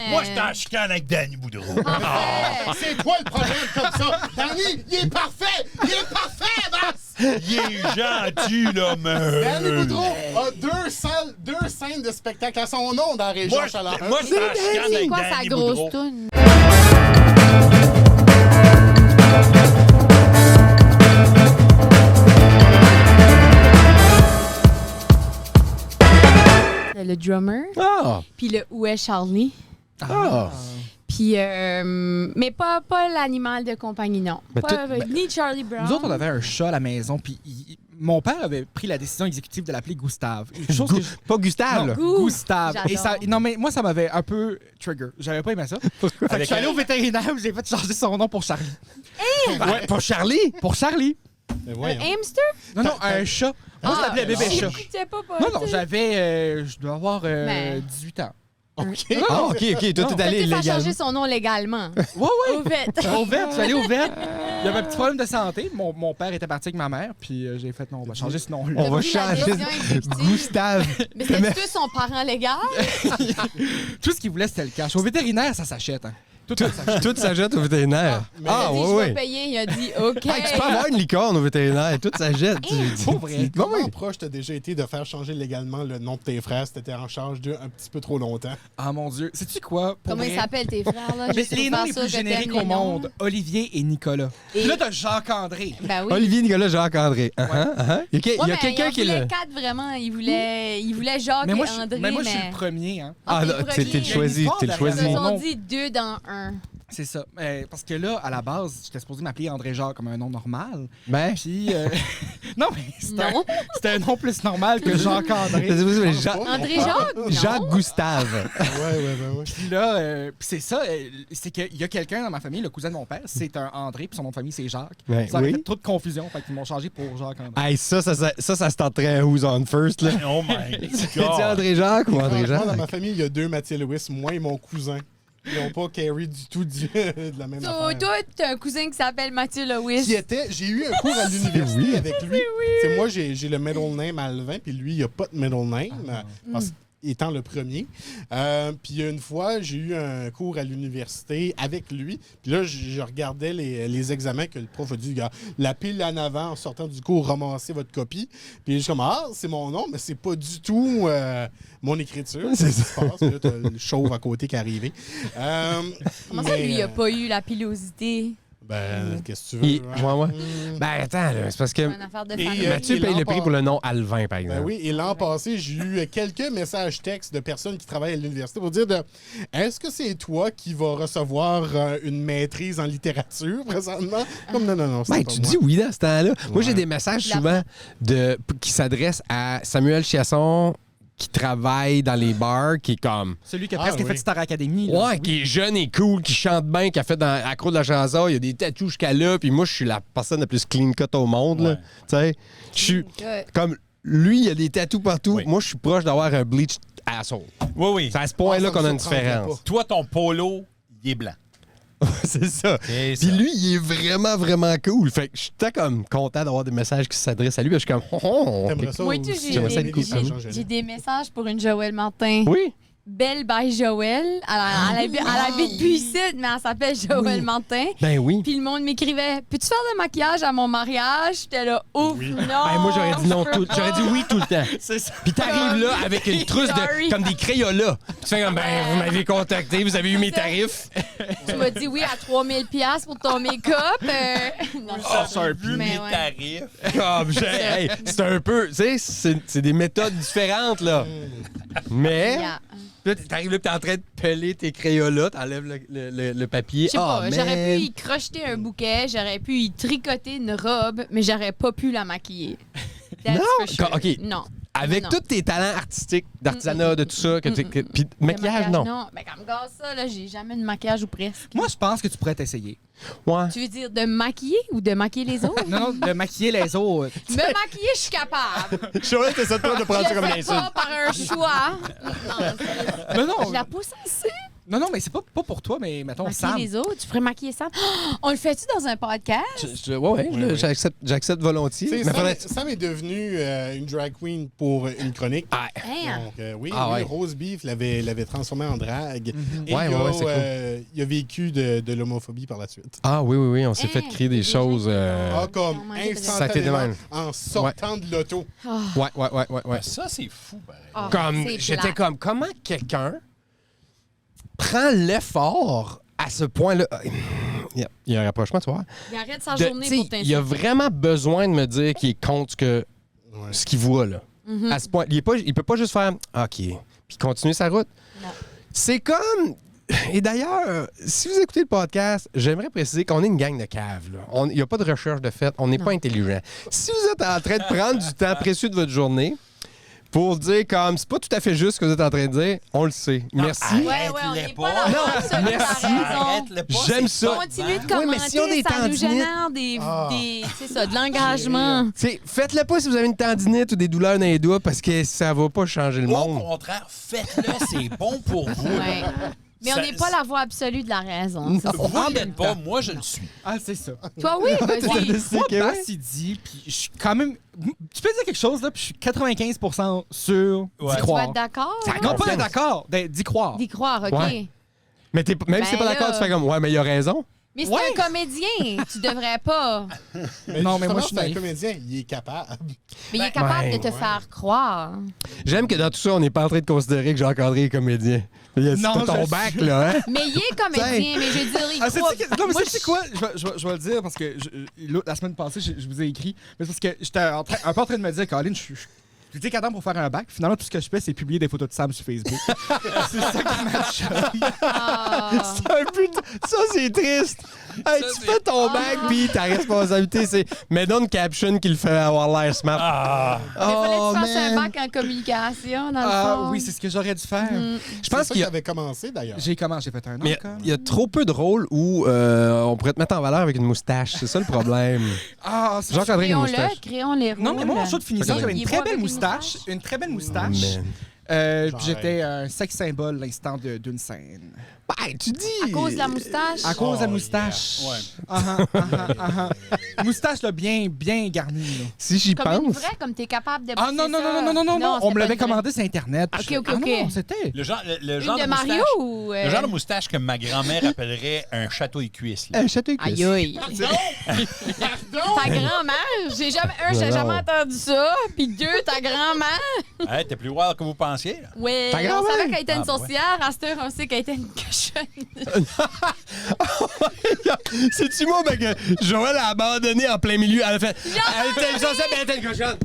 Moi, j'étais en chicane avec Danny Boudreau. C'est toi le problème comme ça. Danny, il est parfait! Il est parfait, Bass! Il est gentil, là, mais... Danny Boudreau a deux scènes de spectacle à son nom dans la région Chaleur. Moi, j'étais en chicane C'est avec quoi sa Danny grosse Boudreau. toune? Le drummer, puis le Où est Charlie. Puis, mais pas l'animal de compagnie, non. Ni Charlie Brown. Nous autres, on avait un chat à la maison, puis mon père avait pris la décision exécutive de l'appeler Gustave. Une chose que Pas Gustave, là. Gustave. Et J'adore. non, mais moi, ça m'avait un peu trigger. J'avais pas aimé ça. Fait que je suis allé au vétérinaire, j'ai fait changer son nom pour Charlie. Ouais, pour Charlie? Pour Charlie. Mais Un voyons. hamster? Non, un chat. Moi, je l'appelais bébé chat. J'écoutais pas. Non, j'avais... je dois avoir 18 ans. OK. Ah, OK. Toi, t'es allé Peut-être faire illégalement. changer son nom légalement. Ouais. Au fait. Au vet, je suis allé au vet. Il y avait un petit problème de santé. Mon père était parti avec ma mère, puis j'ai fait non, on va changer ce nom-là. On va pris la changer. décision exécutive. Gustave. Mais c'est tous son parent légal? Tout ce qu'il voulait, c'était le cash. Au vétérinaire, ça s'achète. Hein. Tout ça s'achète. Tout s'achète au vétérinaire. Il a dit, je vais ouais. payer. Il a dit, OK. Hey, tu peux avoir une licorne au vétérinaire. Tout s'achète. Pour vrai. Comment proche t'as déjà été de faire changer légalement le nom de tes frères si t'étais en charge d'eux un petit peu trop longtemps? Ah mon Dieu. Sais-tu quoi? Pour Comment vrai, ils s'appellent tes frères, là? mais Juste les pour noms faire les sûr plus que génériques t'aimes au les noms. monde, Olivier et Nicolas. Et- Puis là, t'as Jacques-André. Ben oui. Olivier, Nicolas, Jacques-André. Il y Ouais, a mais quelqu'un qui il en est voulait là. 4 vraiment. Il voulait Jacques Mais moi, et André. je suis le premier. Hein. Ah, t'es là, le t'es le premier. choisi. T'es le Ils choisi. se Mon sont nom. dit 2 dans 1. C'est ça. Parce que là, à la base, j'étais supposé m'appeler André Jacques comme un nom normal. Ben, Puis... non, mais Non. c'était un nom plus normal que Jacques-André. André Jacques? Non. Jacques Gustave. Ouais. Puis là, puis c'est ça, c'est qu'il y a quelqu'un dans ma famille, le cousin de mon père, c'est un André, puis son nom de famille, c'est Jacques. Ouais, Ça aurait oui. fait trop de confusion, fait qu'ils m'ont changé pour Jacques-André. Hey, ça se tenterait un Who's on First, là. Oh my C'est God. André Jacques ou André Moi, dans Jacques? ma famille, il y a 2 Mathieu Lewis, moi et mon cousin. Ils n'ont pas carry du tout de la même affaire. Toi, t'as un cousin qui s'appelle Mathieu Lewis. J'ai eu un cours à l'université Oui. avec lui. C'est moi, j'ai le middle name Alvin, puis lui, il n'a pas de middle name, parce étant le premier. Puis une fois, j'ai eu un cours à l'université avec lui. Puis là, je regardais les examens que le prof a dit, gars, la pile en avant, en sortant du cours, ramassez votre copie. Puis je suis comme, c'est mon nom, mais c'est pas du tout mon écriture. C'est ce qui se passe. Puis là, t'as le chauve à côté qui est arrivé. Comment ça, lui, il a pas eu la pilosité? Ben, qu'est-ce que tu veux? Ouais. Ben, attends, là, c'est parce que C'est une affaire de Et, famille. Mathieu Et paye le l'an prix pour le nom Alvin, par exemple. Ben oui, et l'an passé, j'ai eu quelques messages textes de personnes qui travaillent à l'université pour dire est-ce que c'est toi qui vas recevoir une maîtrise en littérature présentement? Comme non, c'est Ben, pas tu moi. dis oui dans ce temps-là. Moi, Ouais. j'ai des messages La souvent qui s'adressent à Samuel Chiasson, qui travaille dans les bars, qui est comme... Celui qui a presque oui. fait Star Academy. là. Ouais, qui est jeune et cool, qui chante bien, qui a fait dans Accro de la chanson, il y a des tatous jusqu'à là, puis moi, je suis la personne la plus clean cut au monde, là. Ouais. Tu sais, je suis... Comme, lui, il y a des tatous partout. Oui. Moi, je suis proche d'avoir un bleach asshole. Oui. C'est à ce point-là Ah, ça qu'on a me une surprendrait différence. Toi, ton polo, il est blanc. C'est ça. C'est Puis ça. lui, il est vraiment, vraiment cool. Fait que je suis tout comme content d'avoir des messages qui s'adressent à lui. Puis je suis comme, T'aimerais ça Moi, aussi, tout, j'ai J'aimerais ça des- être cool. J'ai des messages pour une Joël Martin. Oui. Belle by Joël. Elle habite plus ici, mais elle s'appelle Joël Martin. Ben oui. Puis le monde m'écrivait peux-tu faire le maquillage à mon mariage? J'étais là, ouf, non! Ben, moi, j'aurais dit non je peux tout. J'aurais dit pas. oui tout le temps. C'est ça. Puis t'arrives là avec une trousse Sorry. de. Comme des Crayolas. Tu fais comme, ben, vous m'avez contacté, vous avez eu mes tarifs. Tu m'as dit oui à 3000$ pour ton make-up. Non, Ça a vu mais mes ouais. tarifs. Comme, hey, c'est un peu. Tu sais, c'est des méthodes différentes, là. Mais. Yeah. Là, t'arrives là, pis t'es en train de peler tes Crayolas, t'enlèves le papier. Je sais Ah, pas, j'aurais man. pu y crocheter un bouquet, j'aurais pu y tricoter une robe, mais j'aurais pas pu la maquiller. That's Non? for sure. OK. Non. Avec Non. tous tes talents artistiques, d'artisanat, de tout ça, puis Le maquillage, non. Non, mais comme gars, ça, là, j'ai jamais de maquillage ou presque. Moi, je pense que tu pourrais t'essayer. Ouais. Tu veux dire de maquiller ou de maquiller les autres? Non, de maquiller les autres. Me maquiller, je suis capable. Je suis vrai que c'est ça de Je le fais pas par un choix. Non, Mais non, je la pousse ainsi. Non, mais c'est pas pour toi, mais mettons Maquiller Sam. les autres. Tu pourrais maquiller Sam. Oh, on le fait-tu dans un podcast? Oui. J'accepte volontiers. Tu sais, Mais Sam, faudrait- Sam est devenu une drag queen pour une chronique. Hein? Donc, oui, Ah, ouais. Rose Beef l'avait transformé en drague. Et Ouais, c'est cool. il a vécu de l'homophobie par la suite. Ah oui, on s'est fait Hein, créer des des choses. gens qui Comme on mangeait de Ça a été de instantanément même. en sortant de l'auto. Ouais. Ça, c'est fou, pareil. Ah, Comme, c'est j'étais plate. comme, comment quelqu'un prend l'effort à ce point-là? Il y a un rapprochement, tu vois. Il arrête sa De- journée t'sais, pour il t'insulter. a vraiment besoin de me dire qu'il est contre Ouais. ce qu'il voit, là. Mhm. À ce point, il peut pas juste faire OK, puis continuer sa route. Non. C'est comme. Et d'ailleurs, si vous écoutez le podcast, j'aimerais préciser qu'on est une gang de caves. là. Il n'y a pas de recherche de fait. On n'est pas intelligent. Si vous êtes en train de prendre du temps précieux de votre journée pour dire comme c'est pas tout à fait juste ce que vous êtes en train de dire, on le sait. Merci. Ouais, on n'est pas là. Non, merci. Arrête-le pas. J'aime c'est ça. pas Continuez de bon. commenter, mais si on est ça nous tendinite- génère c'est ça, de l'engagement. T'sais, faites-le pas si vous avez une tendinite ou des douleurs dans les doigts parce que ça va pas changer le Au monde. contraire, faites-le, c'est bon pour vous. Ouais. Mais on Ça- n'est pas la voix absolue de la raison. ça. Vous ne l'êtes pas, moi je le suis. Ah, c'est ça. Toi, oui, vas-y. Moi, que Bass, ouais. il dit, puis je suis quand même... Tu peux dire quelque chose, là, puis je suis 95% sûr Ouais. d'y Tu vas croire. être d'accord? Non, pas d'accord, d'y croire. D'y croire, OK. Ouais. Mais même si t'es pas Ben d'accord, là. tu fais comme ouais, mais il a raison. Mais c'est Ouais. un comédien. Tu devrais pas. Non, mais moi, je suis c'est un naïf. comédien, il est capable. Mais il est capable Ouais. de te faire croire. J'aime que dans tout ça, on n'est pas en train de considérer que Jacques-André est comédien. C'est Non, pas ton je bac, suis- là, hein? Mais il est comédien, mais je veux dire, il Ah, croit... non, mais Moi, c'est quoi? Je vais le dire parce que la semaine passée, je vous ai écrit. Mais c'est parce que j'étais un peu en train de me dire, Colin, j'étais cadent pour faire un bac. Finalement, tout ce que je fais, c'est publier des photos de Sam sur Facebook. C'est ça qui m'a Ah. C'est un peu... Ça, c'est triste. Hey, tu fais ton bac, puis ta responsabilité, c'est... Mets donc une caption qui le fait avoir l'air smart. Ah! Mais fallait Oh, que tu fasses un man. bac en communication, dans le Ah fond. oui, c'est ce que j'aurais dû faire. Je pense C'est ça qu'il y qui a... avait commencé, d'ailleurs. J'ai fait un an. Mais comme. il y a trop peu de rôles où on pourrait te mettre en valeur avec une moustache. C'est ça le problème. Ah, c'est Jacques-André avec une moustache. Créons les rôles. Non, mais moi, mon show de finissant, Ok. j'avais Il une est très beau belle avec une moustache. moustache? Une très belle moustache. Man. Puis j'étais un sex symbole l'instant d'une scène. Ben, tu dis... À cause de la moustache. À cause de la Oh, moustache. yeah. Ouais. Moustache là, bien garnie. Là. Si j'y Comme une pense... vraie, comme t'es capable de Ah non, pousser ça. non. On c'était me l'avait pas une commandé sur Internet. Ok, Puis ok, je- ok. Ah non, c'était. Le genre, le Une genre de de Mario moustache, ou... le genre de moustache que ma grand-mère appellerait un château et cuisse. là. Un château de Aïe, aïe. Ta grand-mère, j'ai jamais entendu ça. Puis deux, ta grand-mère. Hey, t'es plus wild que vous pensiez. Là. Ouais, Ta on grand-mère? savait qu'elle était une Ah, ben ouais. sorcière. À cette heure, on sait qu'elle était une cochonne. C'est-tu moi, ben, que Joël a abandonné en plein milieu. Elle a fait... Elle était une sorcière, mais elle était une cochonne.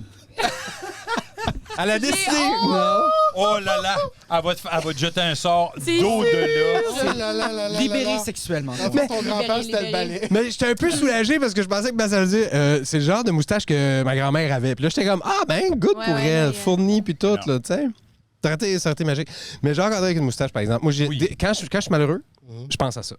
Elle a décidé. honte. Non. Oh là là! Elle va te jeter un sort C'est d'au-delà. Oh là là là là Libéré là là. sexuellement. En fait, ton grand-père, c'était le libéré. balai. Mais j'étais un peu soulagé parce que je pensais que ben, ça veut dire c'est le genre de moustache que ma grand-mère avait. Puis là, j'étais comme ah ben good Ouais, pour ouais, elle, mais, fourni puis tout Non. là, tu sais. Ça aurait été magique. Mais genre avec une moustache par exemple. Moi Oui. quand je suis malheureux, je pense à ça.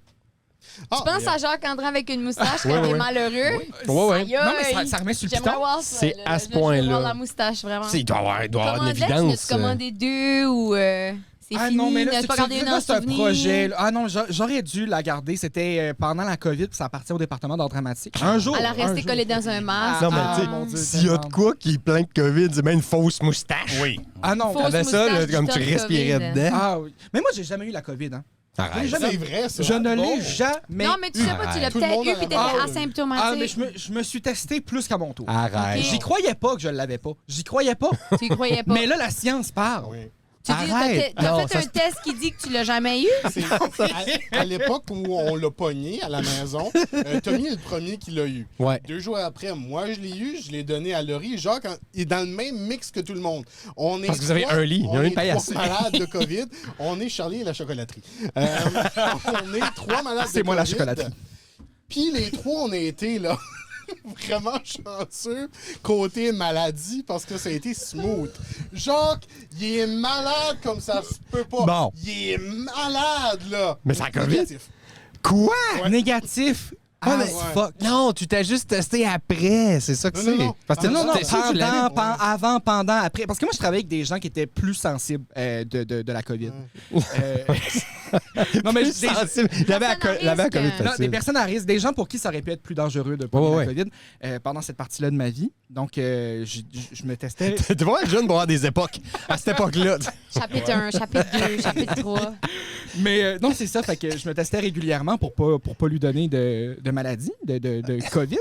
Ah, Tu penses à Jacques-André avec une moustache quand t'es ouais. malheureux? Ouais ouais. Aïe, Non, mais aïe. ça remet sur le J'aimerais piton. voir ça. C'est là. à ce Je veux point-là. voir la moustache, vraiment. Il doit y avoir une Commandais, évidence. tu commandé deux ou c'est Ah fini? non, mais là, n'as-tu pas gardé une en c'est un souvenir? projet. Là. Ah non, j'aurais dû la garder. C'était pendant la COVID, puis ça appartient au département d'art dramatique. Un jour. Elle a un resté jour. collée dans un masque. Non mais Ah, tu sais, mon Dieu, s'il y a de tellement. quoi qui est plein de COVID, c'est même une fausse moustache. Oui. Ah non, Fausse T'avais ça là, moustache comme du tu top respirais COVID. dedans. Ah oui. Mais moi, j'ai jamais eu la COVID. Hein. Arrête. C'est vrai, ça. Je ne Bon. l'ai jamais. Non, mais tu sais pas, tu l'as Tout le monde peut-être eu a puis la t'étais barbe. asymptomatique. Ah, mais je me suis testé plus qu'à mon tour. Arrête. Ok. J'y croyais pas que je l'avais pas. J'y croyais pas. Tu y croyais pas. Mais là, la science parle. Oui. Tu dis, Arrête. t'as Non, fait ça un test qui dit que tu l'as jamais eu? C'est- à l'époque où on l'a pogné à la maison, Tommy est le premier qui l'a eu. Ouais. 2 jours après, moi, je l'ai eu, je l'ai donné à Laurie. Jacques est dans le même mix que tout le monde. On est Parce que vous avez trois- un lit, il y en a on une est paillasse. 3 malades de COVID. On est Charlie et la chocolaterie. On est 3 malades de C'est moi, la COVID. chocolaterie. Puis les 3, on a été là. Vraiment chanceux côté maladie parce que ça a été smooth. Jacques, il est malade comme ça se peut pas. Bon. Il est malade, là. Mais c'est la COVID. Négatif. Quoi? Négatif Ah, mais fuck. Non, tu t'as juste testé après. C'est ça que c'est. Non. Parce que Non, t'es sûr que tu l'avais. avant, pendant, après. Parce que moi, je travaillais avec des gens qui étaient plus sensibles de la COVID. Non, mais Sensible. L'avait à Personne à la COVID risque. non, des facile. personnes à risque, des gens pour qui ça aurait pu être plus dangereux de prendre la COVID pendant cette partie-là de ma vie. Donc, je me testais. T'es vraiment jeune pour avoir des époques. À cette époque-là. Chapitre 1, chapitre 2, chapitre 3. Mais non, c'est ça. Fait que je me testais régulièrement pour pas lui donner de maladie, de COVID.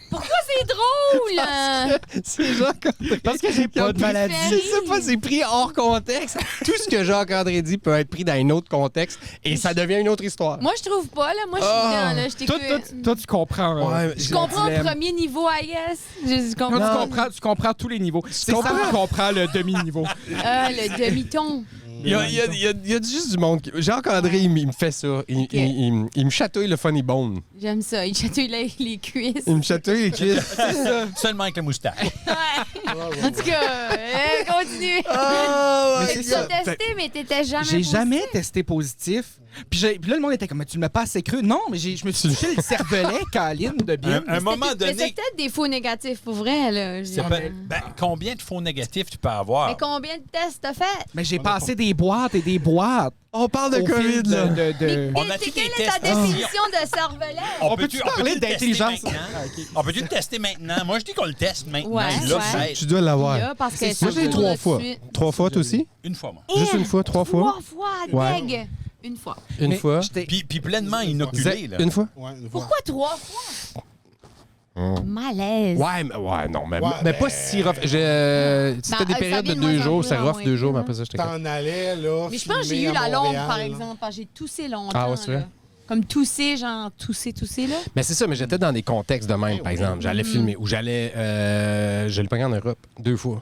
Pourquoi c'est drôle? C'est Jacques-André. Parce que j'ai pas de maladie. Je sais pas, c'est pris hors contexte. Tout ce que Jacques-André dit peut être pris dans un autre contexte et ça devient une autre histoire. Moi, je trouve pas, là. Moi, je suis dedans, là. Je t'écoute. Toi, tu comprends. Ouais, Je comprends le premier niveau, I guess. Je comprends. Non, tu comprends tous les niveaux. C'est ça comprends. qui comprend le demi-niveau. Ah, le demi-ton. Il y a juste du monde. Jacques-André, il me fait ça. Il me chatouille le funny bone. J'aime ça. Il chatouille les cuisses. Il me chatouille les cuisses. Seulement avec la moustache. Ouais. En tout cas, continue. Oh, Mais tu as testé, mais t'étais jamais J'ai positif. jamais testé positif. Puis là, le monde était comme, mais tu ne m'as pas assez cru. Non, mais je me suis touché le cervelet, Caline, de bien. Un moment Mais donné, c'est peut-être des faux négatifs, pour vrai, là. c'est pas- combien de faux négatifs tu peux avoir? Mais combien de tests t'as fait? Mais j'ai passé des boîtes et des boîtes. On parle de au fil COVID, là. On a-tu Quelle des est ta tests définition de cervelet? On peut-tu peut-tu parler le tester d'intelligence? maintenant? On peut-tu le tester maintenant? Moi, je dis qu'on le teste maintenant. Ouais, Là, ouais. fait Tu dois l'avoir. Là, parce que C'est ça Moi, je l'ai tourne 3 de fois. suite. 3 fois, toi aussi? une fois, moi. Juste une fois, 3 fois? 3 fois, Ouais. deg. Une fois. Une Mais fois. j'étais- Puis pleinement inoculé, là. Une fois? Ouais, une fois. Pourquoi 3 fois? Malaise. Ouais, non, mais Ouais, pas si rough. C'était ça des périodes de vient de 2 moins en jours, moins, c'est rough ouais, 2 jours, mais ouais. après ça, j'étais comme... T'en allais, là. Mais je pense que j'ai filmer eu la à longue, Montréal, par là. exemple, parce que j'ai toussé longtemps. Ah ouais, c'est là. vrai? Comme tousser, genre tousser, là. Mais c'est ça, mais j'étais dans des contextes de même, par exemple. J'allais filmer ou j'allais le pogner en Europe 2 fois.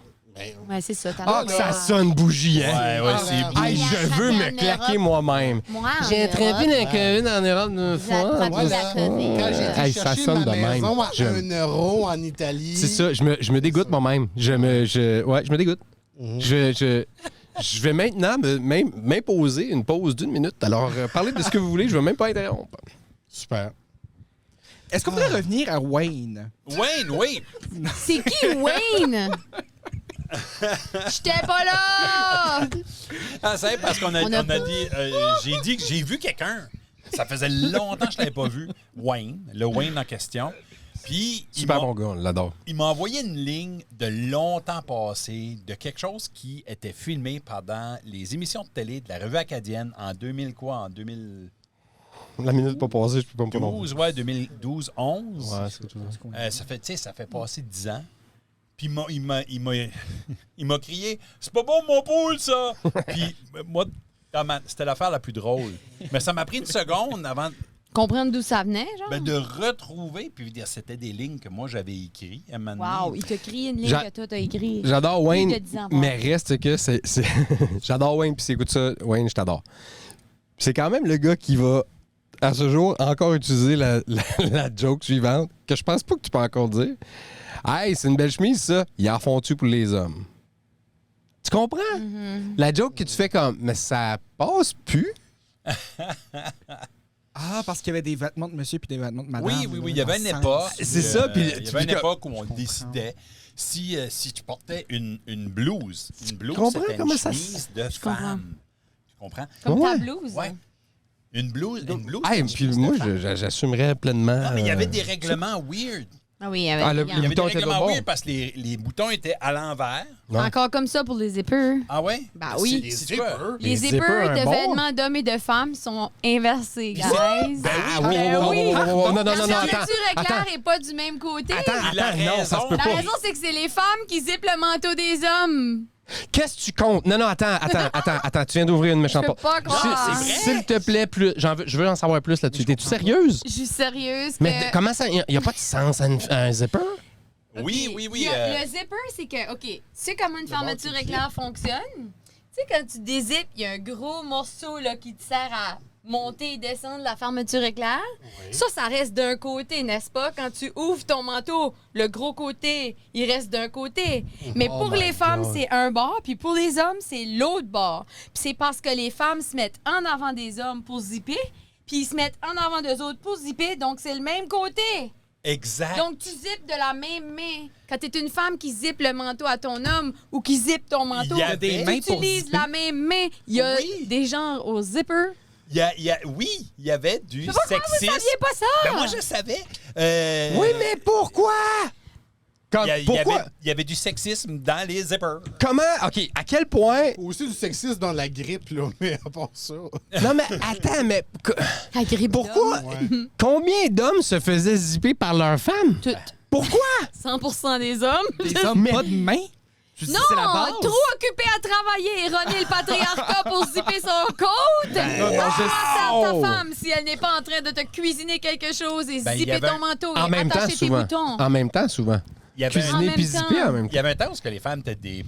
Ouais, c'est ça. Ah, que ça sonne bougie, hein? Ouais, c'est Hey, je veux me claquer moi-même. Moi, J'ai attrapé la COVID en Europe 2 fois. attrapé Moi, la là, COVID. quand j'ai Hey, été ça chercher sonne ma de même. maison à Je- 1 euro en Italie. C'est ça, je me dégoûte moi-même. Je me dégoûte. Je vais maintenant m'imposer une pause d'1 minute. Alors, parlez de ce que vous voulez, je ne vais même pas interrompre. Super. Est-ce qu'on pourrait revenir à Wayne? Wayne, oui. C'est qui, Wayne? J'étais pas là! Ah, c'est parce qu'on a, On a on a dit... j'ai dit que j'ai vu quelqu'un. Ça faisait longtemps que je ne l'avais pas vu. Wayne, le Wayne en question. Puis, Super bon gars, on l'adore. il m'a envoyé une ligne de longtemps passé de quelque chose qui était filmé pendant les émissions de télé de la Revue acadienne en 2000 quoi? En 2012, La minute pas passée, je peux pas me prononcer. ouais, 2012, 11. Ouais, c'est tout. Ça fait passer 10 ans. Puis il m'a crié « C'est pas bon mon poule, ça! » Puis moi, c'était l'affaire la plus drôle. Mais ça m'a pris une seconde avant Comprendre d'où ça venait, genre? de retrouver. Puis dire c'était des lignes que moi, j'avais écrites à un moment donné. Wow, il t'a crié une ligne J'a- que toi, t'as écrit. J'adore Plus Wayne, de 10 ans, mais reste que c'est... J'adore Wayne, puis si écoute ça, Wayne, je t'adore. C'est quand même le gars qui va, à ce jour, encore utiliser la joke suivante, que je pense pas que tu peux encore dire. Hey, c'est une belle chemise, ça. Ils en font-tu pour les hommes? Tu comprends? La joke que tu fais comme, mais ça passe plus. Ah, parce qu'il y avait des vêtements de monsieur puis des vêtements de madame. Oui. Il y avait une Ensemble. époque. C'est ça, puis il y tu avait une dis époque où on décidait si tu portais une blouse. Une blouse, comprends c'était une comment ça chemise de comprends. femme. Tu comprends? Comme Ouais. ta blouse. Ouais. Une blouse. Hey, c'était une puis chemise de moi, femme. j'assumerais pleinement. Non, mais il y avait des règlements weird. Ah oui, il y avait. Ah, le- il y Il y en- avait des boutons étaient de règlements bord. weird parce que les boutons étaient à l'envers. Ouais. Encore comme ça pour les zippers. Ah ouais? Bah oui. Les C'est quoi? zippers. Les Les zippers zippers, de un bord? vêtements d'hommes et de femmes sont inversés, guys. Ah oui, oui. non, non, La attends. fermeture éclair Attends. n'est pas du même côté. Il a non, ça se raison. peut La pas. raison, c'est que c'est les femmes qui zippent le manteau des hommes. Qu'est-ce que tu comptes? Non, attends, tu viens d'ouvrir une méchante Je peux porte. pas croire. c'est vrai? S'il te plaît, je veux en savoir plus là-dessus. T'es-tu sérieuse? Je suis sérieuse. Mais comment ça, il n'y a pas de sens à un zipper? Oui. Le zipper, c'est que, OK, tu sais comment une fermeture éclair fonctionne? Tu sais, quand tu dézippes, il y a un gros morceau là, qui te sert à monter et descendre la fermeture éclair. Ça reste d'un côté, n'est-ce pas? Quand tu ouvres ton manteau, le gros côté, il reste d'un côté. Mais pour les femmes, c'est un bord, puis pour les hommes, c'est l'autre bord. Puis c'est parce que les femmes se mettent en avant des hommes pour zipper, puis ils se mettent en avant d'eux autres pour zipper, donc c'est le même côté. Exact. Donc, tu zippes de la même main. Quand tu es une femme qui zippe le manteau à ton homme ou qui zippe ton manteau, Il y a des tu mains pour utilises zipper. la même main. Il y a Oui. des gens au zipper. Oui, il y avait du Pourquoi vous sexisme. saviez pas ça? Ben, moi, je savais. Oui, mais pourquoi? Pourquoi? Il y avait du sexisme dans les zippers. Comment? OK, à quel point... Aussi du sexisme dans la grippe, là, mais à part ça. Non, mais attends, mais... La grippe Pourquoi? Ouais. Combien d'hommes se faisaient zipper par leurs femmes? Toutes. Pourquoi? 100% des hommes. Les hommes, pas de main? Je dis, Non, c'est la base. trop occupé à travailler et runner le patriarcat pour zipper son côte. non, non, Pense à Oh. ta femme si elle n'est pas en train de te cuisiner quelque chose et Ben, il y zipper avait ton manteau En et même temps, attacher tes souvent. boutons. En même temps, souvent. Il y avait, En Cuisiner même puis temps. zipper en même il temps. y avait un temps où les femmes étaient des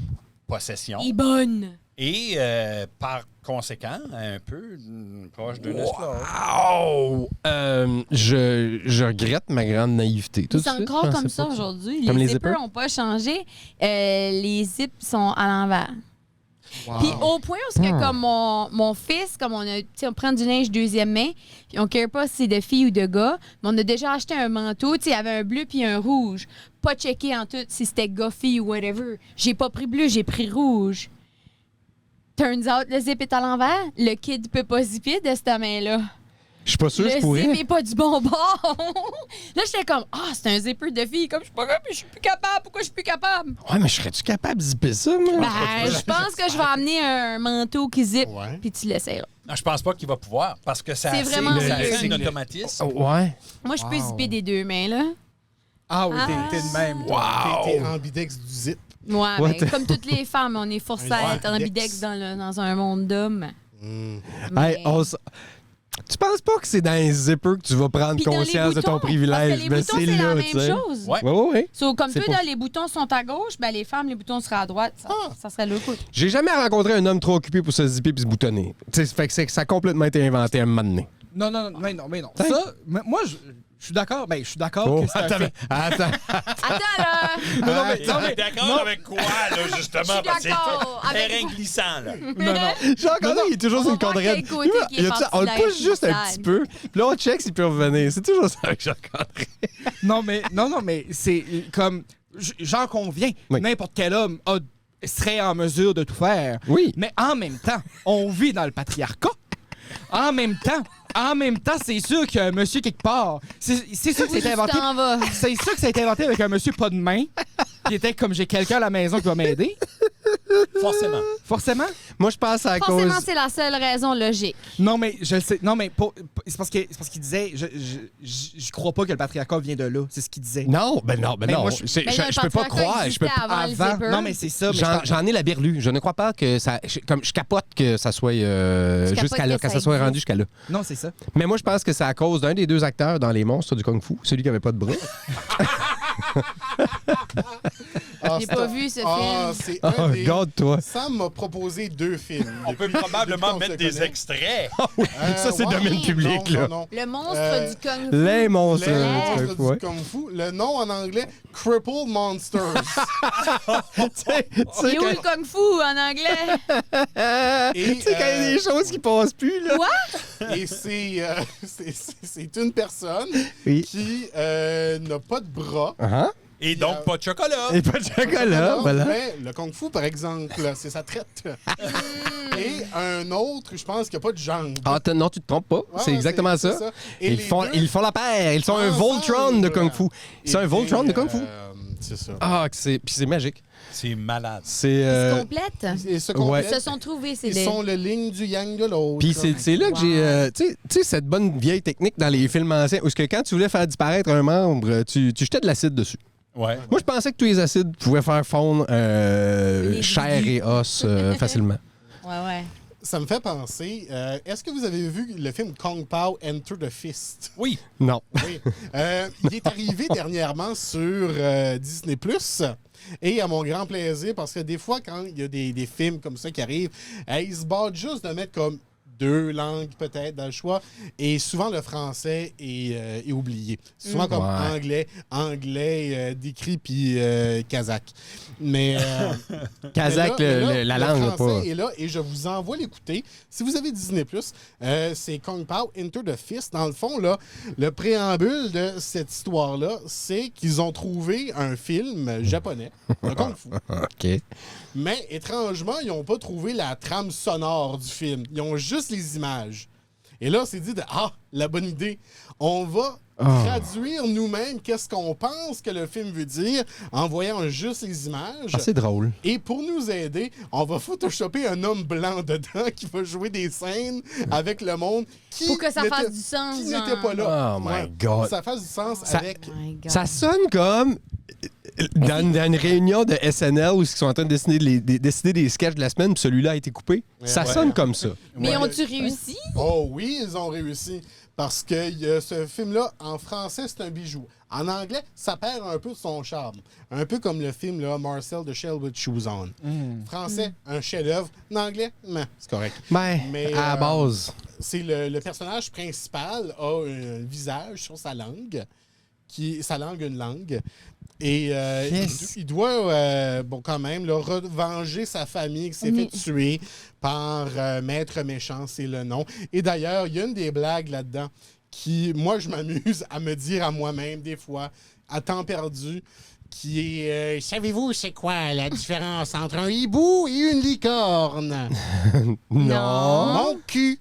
possessions Et bonne. et par conséquent, un peu proche d'un esclave. Oh! Je regrette ma grande naïveté. Tout de C'est suite, encore je comme pensais ça pas que- aujourd'hui. Comme Les les zippers zippers? n'ont pas changé. Les zips sont à l'envers. Puis au point où, c'est que, comme mon fils, comme on prend du linge deuxième main, puis on ne care pas si c'est de filles ou de gars, mais on a déjà acheté un manteau, tu sais, il y avait un bleu puis un rouge. Pas checké en tout si c'était gars-fille ou whatever. J'ai pas pris bleu, j'ai pris rouge. Turns out, le zip est à l'envers. Le kid peut pas zipper de cette main-là. Je suis pas sûr que je Le pourrais. zip est pas du bon bord. Là, j'étais comme, c'est un zipper de fille. Comme je suis pas capable, je suis plus capable. Pourquoi je suis plus capable? Ouais, mais serais-tu capable de zipper ça, moi? Ben, je pense que je vais amener un manteau qui zip, Ouais. puis tu l'essayeras. Non, je pense pas qu'il va pouvoir parce que ça C'est vraiment ça weird. fait un automatisme. Oh, ouais. Moi, je peux zipper des deux mains, là. Ah oui, Ah. t'es de même. T'es ambidex du zip. Ouais, Ouais, ben, comme toutes les femmes, on est forcé à être ambidex dans un monde d'hommes. Hey, Mais- Tu penses pas que c'est dans les zippers que tu vas prendre Puis dans les conscience de ton boutons, privilège? Parce que les Mais boutons, c'est c'est là, la tu même sais. chose. Ouais. Ouais. So, comme C'est toi, pas- les boutons sont à gauche, ben les femmes, les boutons seraient à droite. Ça serait le coup. J'ai jamais rencontré un homme trop occupé pour se zipper puis se boutonner. Tu sais, fait que ça a complètement été inventé à un moment donné. Non. Hein? Ça, moi, je suis d'accord. Ben, je suis d'accord Oh, que c'est un attends, fait. attends. Attends, là! Non, mais- T'es d'accord avec quoi, là, justement? Je suis Parce que c'est d'accord avec terrain quoi. glissant, là. Non. Jean-Claude, il est toujours On sur va une corde voir quel raide. côté qui est On le parti pousse juste un glissade. petit peu, puis là, on check s'il peut revenir. C'est toujours ça avec Jean-Claude. Non, mais c'est comme. J'en conviens. Oui. N'importe quel homme serait en mesure de tout faire. Oui. Mais en même temps, on vit dans le patriarcat. En même temps, c'est sûr qu'il y a un monsieur quelque part. C'est sûr que Où c'est tu inventé. t'en vas? C'est sûr que ça a été inventé avec un monsieur pas de main. Qui était comme j'ai quelqu'un à la maison qui va m'aider. Forcément. Forcément. Moi, je pense à Forcément, cause... c'est la seule raison logique. Non, mais je le sais. Non, mais c'est parce qu'il disait. Je crois pas que le patriarcat vient de là. C'est ce qu'il disait. Non, ben non. Mais moi, Je Ben, le peux pas patriarcat croire. Je peux existait avant le zipper. Non, mais c'est ça. Mais je pense- J'en ai la berlue. Je ne crois pas que ça. Je capote que ça soit capotes jusqu'à là, que que ça ça soit existe. rendu jusqu'à là. Non, c'est ça. Mais moi, je pense que c'est à cause d'un des deux acteurs dans Les Monstres du Kung Fu, celui qui avait pas de bras. J'ai pas vu ce film. C'est Oh, un des... regarde-toi. Sam m'a proposé 2 films. On peut depuis probablement qu'on se mettre des connaît. extraits. Ça, c'est ouais. domaine public, Non, là. non. Le monstre Euh, du Kung Fu. Les Monstres. Les du monstres Kung Fu, du Kung Fu. Le nom en anglais, Crippled Monsters. ouais. Tu sais, Il est où quand- le Kung Fu en anglais? Et, tu sais, quand il y a des choses qui passent plus, là. Quoi? et c'est une personne Oui. qui n'a pas de bras. Ah, Et donc, pas de chocolat. et pas de chocolat, voilà. Mais le Kung Fu, par exemple, c'est sa traite. Et un autre, je pense qu'il n'y a pas de jambes. Ah, non, tu te trompes pas. Ouais, c'est exactement c'est ça. Et Ils les font, deux ils font la paire. Ils sont un ensemble, Voltron de Kung Fu. Et C'est un Voltron de puis, Kung Fu. C'est ça. Ah, puis c'est magique. C'est malade. C'est. Ils se euh, complètent. Ils se Ouais. Ils complètent. se sont trouvés, c'est Ils des... sont le ligne du yang de l'autre. Puis c'est là que j'ai. Wow. Tu sais, cette bonne vieille technique dans les films anciens où ce que quand tu voulais faire disparaître un membre, tu jetais de l'acide dessus. Ouais. Moi, je pensais que tous les acides pouvaient faire fondre Les chair bidis. et os facilement. Ouais. Ça me fait penser, est-ce que vous avez vu le film Kung Pao Enter the Fist? Oui. Non. Oui. Il est arrivé dernièrement sur Disney+. Et à mon grand plaisir, parce que des fois, quand il y a des films comme ça qui arrivent, ils se battent juste de mettre comme 2 langues peut-être dans le choix. Et souvent, le français est oublié. C'est souvent comme anglais décrit, puis kazakh. Mais Kazakh, la langue, le français pas. est là et je vous envoie l'écouter. Si vous avez Disney+, c'est Kung Pao Enter the Fist. Dans le fond, là, le préambule de cette histoire-là, c'est qu'ils ont trouvé un film japonais, de Kung Fu. OK. Mais étrangement, ils n'ont pas trouvé la trame sonore du film. Ils ont juste les images. Et là, on s'est dit, la bonne idée. On va traduire nous-mêmes qu'est-ce qu'on pense que le film veut dire en voyant juste les images. Ah, c'est drôle. Et pour nous aider, on va photoshopper un homme blanc dedans qui va jouer des scènes avec le monde qui Pour que ça fasse n'était- du sens, qui genre. n'était pas là. Oh my Ouais. God. Pour que ça fasse du sens avec... Oh my God. Ça sonne comme dans une réunion de SNL où ils sont en train de décider des sketchs de la semaine, puis celui-là a été coupé. Ça sonne comme ça. Mais Ouais. ont-tu réussi? Oh oui, ils ont réussi. Parce que ce film-là, en français, c'est un bijou. En anglais, ça perd un peu de son charme. Un peu comme le film là, Marcel the Shell with Shoes On. Français, un chef-d'œuvre. En anglais, c'est correct. Ben, Mais, à la base. C'est le personnage principal a un visage sur sa langue, sa langue, une langue. Et Yes. il doit, quand même, là, revenger sa famille qui s'est fait tuer par Maître Méchant, c'est le nom. Et d'ailleurs, il y a une des blagues là-dedans qui, moi, je m'amuse à me dire à moi-même, des fois, à temps perdu, qui est savez-vous, c'est quoi la différence entre un hibou et une licorne? Non. Mon cul!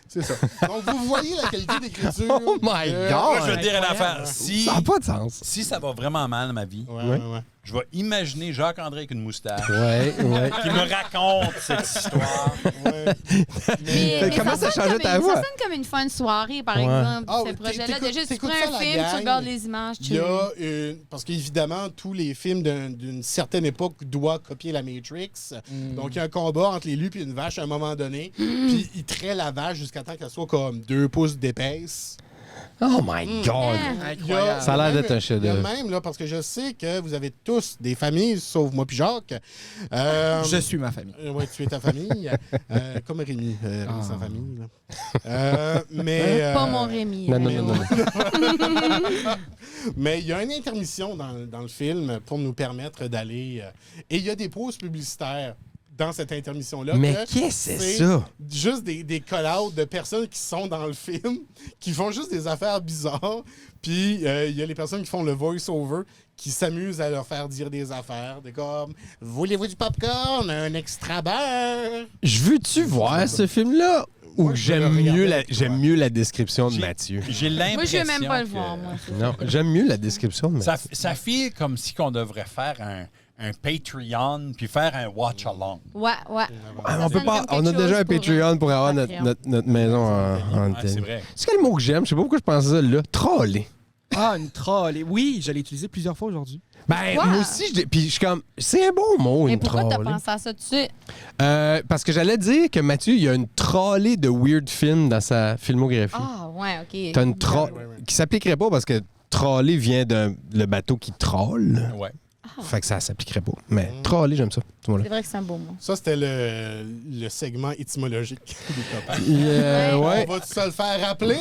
C'est ça. Donc, vous voyez la qualité d'écriture. Oh my God! Moi, je vais te dire une affaire. Si, Ça n'a pas de sens. si ça va vraiment mal dans ma vie, Ouais. je vais imaginer Jacques-André avec une moustache Ouais. qui me raconte cette histoire. Mais Comment ça sonne changeait comme ta une- voix? Ça sonne comme une fun soirée, par Ouais. exemple, Ah, ce oui, projet-là. t'écoutes- Déjà, tu t'écoutes prends ça, un la film, tu gang. regardes les images, Il y a parce qu'évidemment, tous les films d'une certaine époque doivent copier la Matrix. Donc, il y a un combat entre les loups et une vache à un moment donné. Puis, il traite la vache jusqu'à temps qu'elle soit comme 2 pouces d'épaisse. Oh my God! Ah. Il y a- Ça a l'air même- d'être un chef-d'œuvre. il y a même, là, parce que je sais que vous avez tous des familles, sauf moi puis Jacques. Je suis ma famille. Oui, tu es ta famille. Comme Rémi, sa famille. Là. Mais, Pas mon Rémi. Non, là. non, non. Mais il y a une intermission dans le film pour nous permettre d'aller... et il y a des pauses publicitaires dans cette intermission-là. Mais que qu'est-ce que c'est ça? Juste des call-outs de personnes qui sont dans le film, qui font juste des affaires bizarres. Puis il y a les personnes qui font le voice-over, qui s'amusent à leur faire dire des affaires. Des comme « Voulez-vous du popcorn? Un extra beurre? Je veux-tu voir ce film-là? Ou Moi, je veux j'aime le mieux, regarder la, avec j'aime toi. mieux la description de J'ai- Mathieu? J'ai l'impression Moi, je veux même pas le que voir, moi. Non, j'aime mieux la description de Mathieu. Ça file comme si on devrait faire un Patreon puis faire un watch-along. Ouais. Ah, Ça on peut sonne pas. comme On a quelque déjà chose un Patreon pour avoir Patreon. notre maison en Ouais, c'est vrai. C'est quel mot que j'aime? Je sais pas pourquoi je pense ça là. Troller. Ah, une troll. Oui, je l'ai utilisé plusieurs fois aujourd'hui. Ben, Quoi? moi aussi, puis je suis comme. C'est un bon mot, Mais une pourquoi t'as trollée. pensé à ça tout de suite? Parce que j'allais dire que Mathieu, il y a une trollée de weird films dans sa filmographie. Ah, ouais, OK. T'as une troll qui s'appliquerait pas parce que troller vient le bateau qui troll. Ouais. Fait que ça s'appliquerait pas. Mais troller, j'aime ça. ce mot-là. C'est vrai que c'est un beau mot. Ça, c'était le segment étymologique des copains. Ouais. On va se le faire rappeler?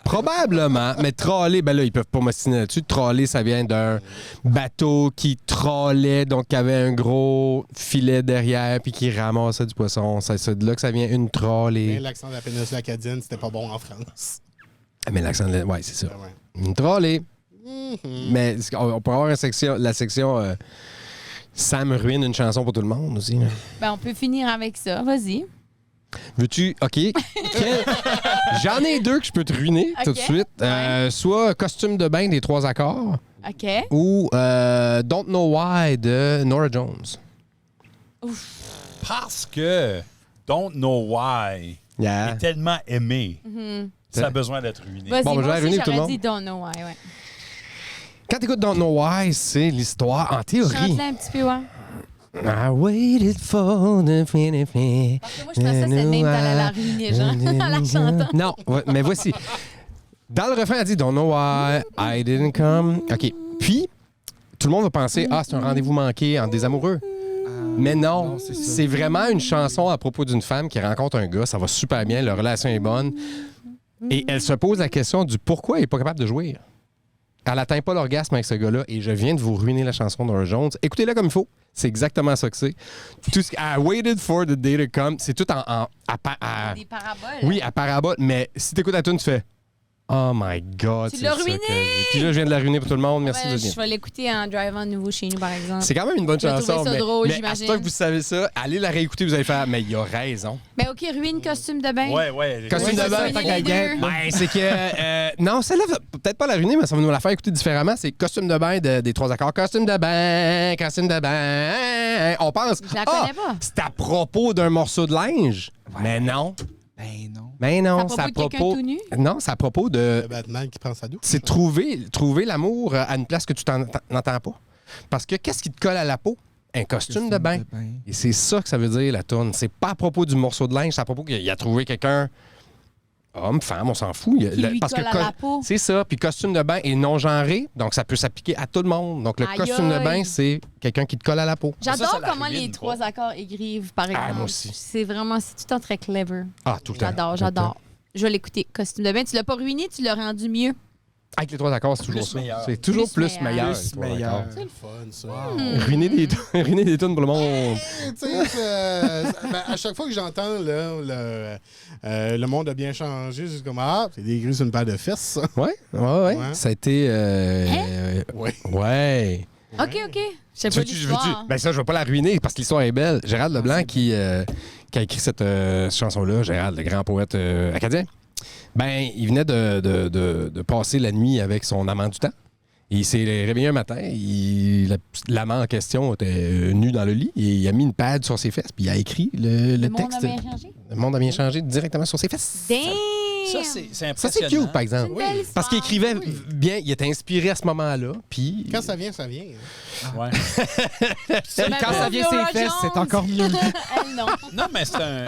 Probablement, mais troller, ben là, ils peuvent pas m'ostiner là-dessus. Troller, ça vient d'un bateau qui trollait, donc qui avait un gros filet derrière, puis qui ramassait du poisson. C'est de là que ça vient, une Mais trollée. l'accent de la péninsule acadienne, c'était pas bon en France. Ah, mais l'accent de... Ouais, c'est ça. Ah ouais. Une trollée. Mhm. Mais on pourrait avoir la section Sam ruine une chanson pour tout le monde aussi. Là. Ben, on peut finir avec ça. Vas-y. Veux-tu... OK. J'en ai 2 que je peux te ruiner tout de OK. suite. Ouais. Soit Costume de bain des 3 accords OK. ou Don't Know Why de Norah Jones. Parce que Don't Know Why Yeah. est tellement aimé, Mhm. ça a besoin d'être ruiné. Vas-y, Bon, ben, je vais moi aussi, ruiner tout le j'aurais monde. dit Don't Know Why, ouais. Quand t'écoutes Don't Know Why, c'est l'histoire, en théorie. Chante-la un petit peu, ouais. I waited for the finish. Parce que moi, je pensais que c'était Name, t'allais la ruiner, genre, en la chantant. Non, mais voici. Dans le refrain, elle dit Don't know why I didn't come. OK. Puis, tout le monde va penser c'est un rendez-vous manqué entre des amoureux. Mais non, Non, c'est ça. c'est vraiment une chanson à propos d'une femme qui rencontre un gars, ça va super bien, leur relation est bonne. Et elle se pose la question du pourquoi elle n'est pas capable de jouir. Elle n'atteint pas l'orgasme avec ce gars-là et je viens de vous ruiner la chanson de Norah Jones. Écoutez-la comme il faut. C'est exactement ça que c'est. Tout ce I waited for the day to come, c'est tout à Des paraboles. oui, à parabole, mais si t'écoutes la tune, tu fais Oh my God. Tu c'est l'as ça ruiné! que- Puis là, je viens de la ruiner pour tout le monde. Merci, Ouais, Julien. je vais l'écouter en drivant nouveau chez nous, par exemple. C'est quand même une bonne Je vais chanson. trouver ça mais drôle, mais à j'imagine. ce temps que vous savez ça, allez la réécouter, vous allez faire Mais il a raison. Mais OK, ruine costume de bain. Ouais. Costume de bain, fait la guette. Ben, c'est que. Non, celle-là, peut-être pas la ruiner, mais ça va nous la faire écouter différemment. C'est costume de bain des 3 accords. Costume de bain, costume de bain. On pense. Je la connais pas. C'est à propos d'un morceau de linge. Mais non. Ben non. Mais non, C'est à propos de quelqu'un tout nu? Non, c'est à propos de. Le Batman qui prend sa douche. C'est trouver l'amour à une place que tu n'entends pas. Parce que qu'est-ce qui te colle à la peau? Un costume de bain. Et c'est ça que ça veut dire, la tourne. C'est pas à propos du morceau de linge, c'est à propos qu'il a trouvé quelqu'un. Homme, femme, on s'en fout. Qui lui colle à la peau. C'est ça. Puis costume de bain est non-genré, donc ça peut s'appliquer à tout le monde. Donc le Aïe, costume de aïe. bain, c'est quelqu'un qui te colle à la peau. J'adore Ça la comment ruine, les quoi. 3 accords écrivent, par exemple. moi aussi. C'est vraiment, c'est tout le temps très clever. Ah, tout le temps. J'adore. Je vais l'écouter. Costume de bain, tu l'as pas ruiné, tu l'as rendu mieux. Avec les 3 accords, c'est toujours Plus ça. meilleur. C'est toujours Plus plus meilleur. Plus les trois meilleur. accords. C'est le fun, ça. Ruiner des tunes pour le monde. Tu sais, à chaque fois que j'entends le monde a bien changé, c'est comme c'est des gris sur une paire de fesses, ça. Ouais. Ouais. Ça a été. Ouais. Ouais. OK. Je sais pas l'histoire. Ben ça, je vais pas la ruiner parce que l'histoire est belle. Gérald Leblanc qui a écrit cette chanson-là, Gérald, le grand poète acadien, ben il venait de passer la nuit avec son amant du temps. Il s'est réveillé un matin, l'amant en question était nu dans le lit et il a mis une pad sur ses fesses puis il a écrit le monde texte. a bien changé. Le monde a bien changé directement sur ses fesses. Damn! Ça, c'est Ça, c'est impressionnant. cute, par exemple. C'est une belle Parce qu'il histoire. écrivait bien, il était inspiré à ce moment-là. Puis. Quand ça vient, ça vient. Ouais. Mais Quand ça pauvre vient Norah ses fesses, Jones. c'est encore mieux. Elle, non. Non, mais c'est un.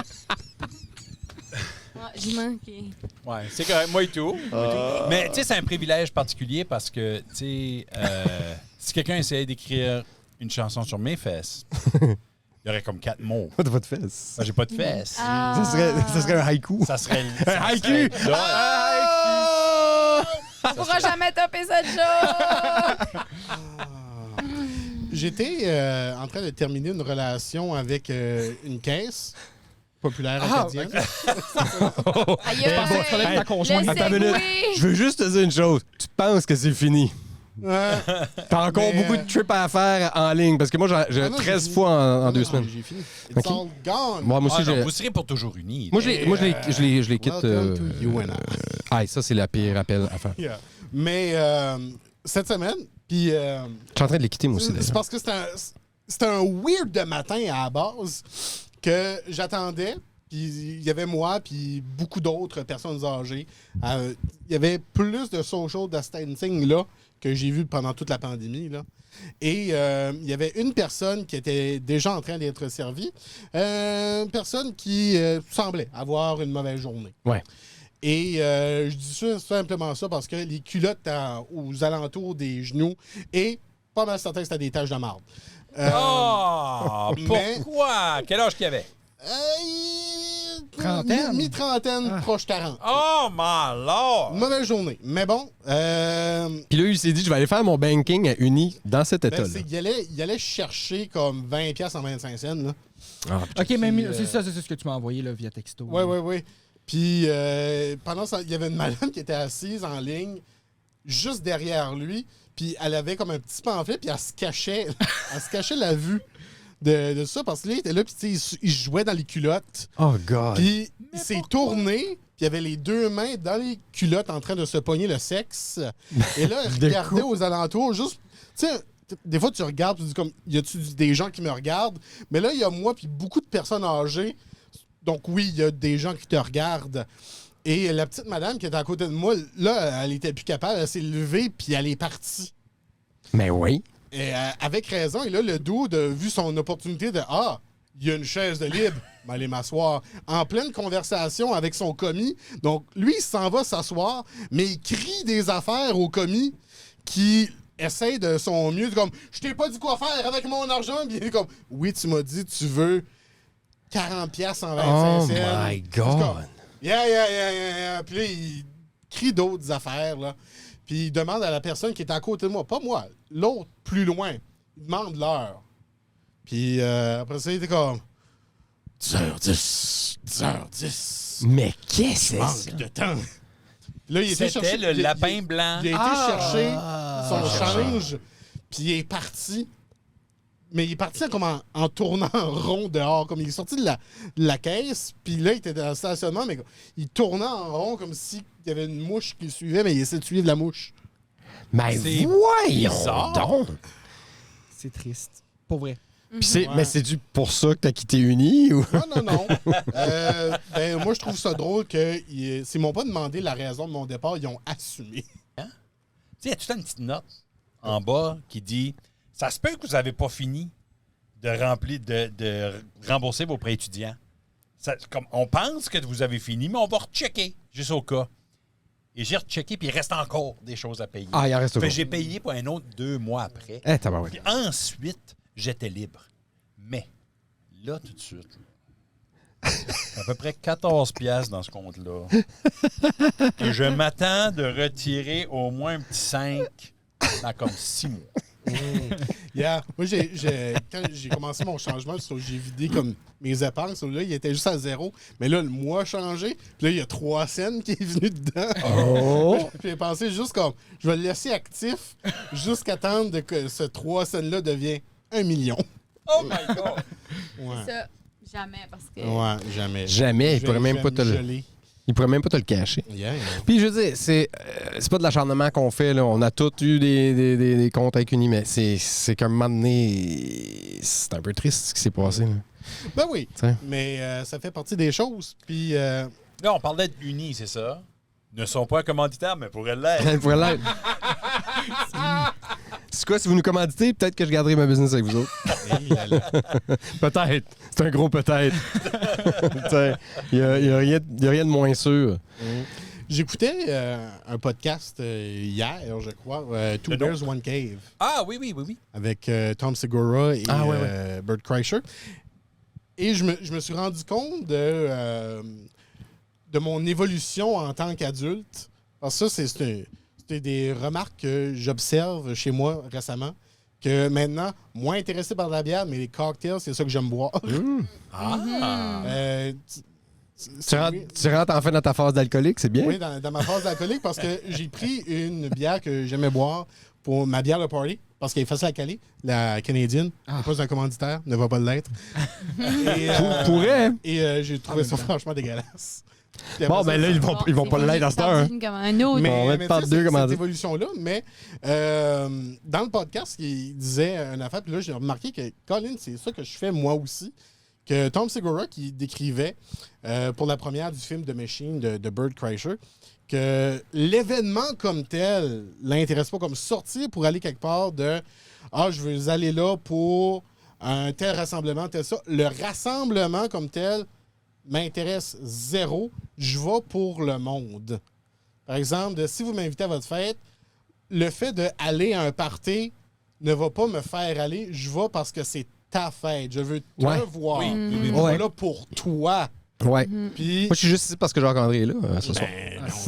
Ah, j'ai manqué. Ouais, c'est correct. Moi et tout. Mais tu sais, c'est un privilège particulier parce que, tu sais, si quelqu'un essayait d'écrire une chanson sur mes fesses, il y aurait comme 4 mots. Pas de votre fesse. Moi, j'ai pas de fesses. Ah. Ça serait un haïku. Ça serait. Un haïku! On pourra jamais topper cette chose! J'étais en train de terminer une relation avec une caisse populaire acadienne. Aïe, Bon, tu parlais de ta conjointe. le Attends une minute. segway. Je veux juste te dire une chose. Tu penses que c'est fini. T'as encore Mais, beaucoup de trips à faire en ligne. Parce que moi, j'ai Ah non, 13 j'ai- fois en Non, 2 non, semaines. J'ai fini. It's Ok. all gone. Moi aussi, Ah, non, j'ai. vous serez pour toujours unis. Moi, je les quitte. Welcome to you and I. Ah, ça, c'est la pire appel à faire. Yeah. Mais cette semaine, puis Je suis en train de les quitter, moi aussi, c'est d'ailleurs. parce que c'était un weird de matin à la base que j'attendais. Puis il y avait moi, puis beaucoup d'autres personnes âgées. Il y avait plus de social distancing là que j'ai vu pendant toute la pandémie. Là. Et il y avait une personne qui était déjà en train d'être servie. Une personne qui semblait avoir une mauvaise journée. Ouais. Et je dis simplement ça parce que les culottes aux alentours des genoux et pas mal certain que c'était des taches de marde. Ah! mais- Pourquoi? Quel âge qu'il y avait? Trentaine. Mi-trentaine, proche 40. Oh, my lord! Mauvaise journée. Mais bon, Puis là, il s'est dit, je vais aller faire mon banking à Uni dans cet ben, état-là. il allait chercher comme 20$ en 25 cents. Là. Ah, OK, mais Puis, c'est ça, c'est ce que tu m'as envoyé là, via texto. Oui. Puis pendant ça, il y avait une madame qui était assise en ligne juste derrière lui. Puis elle avait comme un petit pamphlet, puis elle se cachait la vue de ça parce que là, il était là, puis tu sais, il jouait dans les culottes. Oh, God. Puis il s'est tourné, puis il avait les deux mains dans les culottes en train de se pogner le sexe. Et là, il regardait aux alentours, juste, tu sais, des fois tu regardes, tu dis comme, y a-tu des gens qui me regardent? Mais là, il y a moi, puis beaucoup de personnes âgées. Donc oui, il y a des gens qui te regardent. Et la petite madame qui était à côté de moi, là, elle était plus capable, elle s'est levée, puis elle est partie. Mais oui. Et avec raison, et là, le dude a vu son opportunité de il y a une chaise de libre, ben, aller m'asseoir. En pleine conversation avec son commis. Donc, lui, il s'en va s'asseoir, mais il crie des affaires au commis qui essaie de son mieux, comme « Je t'ai pas dit quoi faire avec mon argent. » Puis il est comme « Oui, tu m'as dit tu veux 40$ en 25 Oh cents. » my C'est comme, God! Yeah. Puis là, il crie d'autres affaires, là. Puis il demande à la personne qui est à côté de moi, pas moi, l'autre plus loin, il demande l'heure. Puis après ça, il était comme 10h10. Mais qu'est-ce que Manque c'est ça? de temps. Là, il était C'était chercher le lapin blanc. Il a été chercher son chercher. change, puis il est parti. Mais il est parti comme en tournant en rond dehors. Comme il est sorti de la caisse, puis là, il était dans le stationnement, mais il tournait en rond comme s'il y avait une mouche qui le suivait, mais il essayait de suivre la mouche. Mais C'est voyons bizarre. donc! C'est triste. Pour vrai. Puis c'est- Ouais. Mais c'est-tu pour ça que t'as quitté Uni? Ou... Non. Moi, je trouve ça drôle que s'ils m'ont pas demandé la raison de mon départ, ils ont assumé. Tu sais, il y a tout le temps une petite note en bas qui dit « Ça se peut que vous n'avez pas fini de rembourser vos prêts étudiants. Comme, on pense que vous avez fini, mais on va rechecker, juste au cas. » Et j'ai rechecké, puis il reste encore des choses à payer. Ah, il en reste Fait que toujours. j'ai payé pour un autre 2 mois après. Eh, tabarouette. Puis ensuite, j'étais libre. Mais là, tout de suite, à peu près 14$ dans ce compte-là. Et je m'attends de retirer au moins un petit 5 dans comme 6 mois. Yeah. Moi, quand j'ai commencé mon changement, j'ai vidé comme mes épargnes. Là, il était juste à 0. Mais là, le mois a changé. Puis là, il y a 3 cents qui est venu dedans. Oh! Puis j'ai pensé juste comme, je vais le laisser actif jusqu'à temps que ce 3 cents-là devienne 1 million. Oh my God! Ouais. Ça, jamais, parce que... Ouais, jamais. Jamais, il Je pourrait vais- même je pas vais te me le... geler. Il pourrait même pas te le cacher. Yeah. Puis je veux dire, c'est pas de l'acharnement qu'on fait. Là. On a tous eu des comptes avec Uni, mais c'est qu'à un moment donné, c'est un peu triste ce qui s'est passé. Là. Ben oui, T'sais. mais ça fait partie des choses. Puis, Là, on parlait d'Uni, c'est ça? Ne sont pas commanditaires, mais pourraient l'être. Pour l'être. C'est quoi, si vous nous commanditez, peut-être que je garderai ma business avec vous autres. Peut-être. C'est un gros peut-être. Il n'y a rien de moins sûr. j'écoutais un podcast hier, je crois, Two Le Bears, One Cave, Ah oui. avec Tom Segura et Ah, ouais. Bert Kreischer. Et je me suis rendu compte de mon évolution en tant qu'adulte. Parce que ça, c'était des remarques que j'observe chez moi récemment. Que maintenant, moins intéressé par la bière, mais les cocktails, c'est ça que j'aime boire. Ah! Tu rentres enfin dans ta phase d'alcoolique, c'est bien? Oui, dans ma phase d'alcoolique, parce que j'ai pris une bière que j'aimais boire pour ma bière de party, parce qu'elle est facile à caler, la canadienne. n'est pas un commanditaire, ne va pas l'être. Et, Pourrait, hein? et j'ai trouvé ça franchement dégueulasse. Puis après Bon, ça, ben là, ils vont pas l'être à cette heure. Comme un autre. On va mais être par tu sais, deux, cette comment dire. évolution-là, mais dans le podcast, il disait une affaire, puis là, j'ai remarqué que, Colin, c'est ça que je fais moi aussi, que Tom Segura, qui décrivait pour la première du film The Machine de Bert Kreischer, que l'événement comme tel l'intéresse pas, comme sortir pour aller quelque part de « Ah, je veux aller là pour un tel rassemblement, tel ça ». Le rassemblement comme tel m'intéresse zéro. Je vais pour le monde. Par exemple, si vous m'invitez à votre fête, le fait d'aller à un party ne va pas me faire aller. Je vais parce que c'est ta fête. Je veux te Ouais. voir. Oui. Je suis Ouais. pas là pour toi. Ouais. Puis, Moi, je suis juste ici parce que Jacques-André est là, ce soir.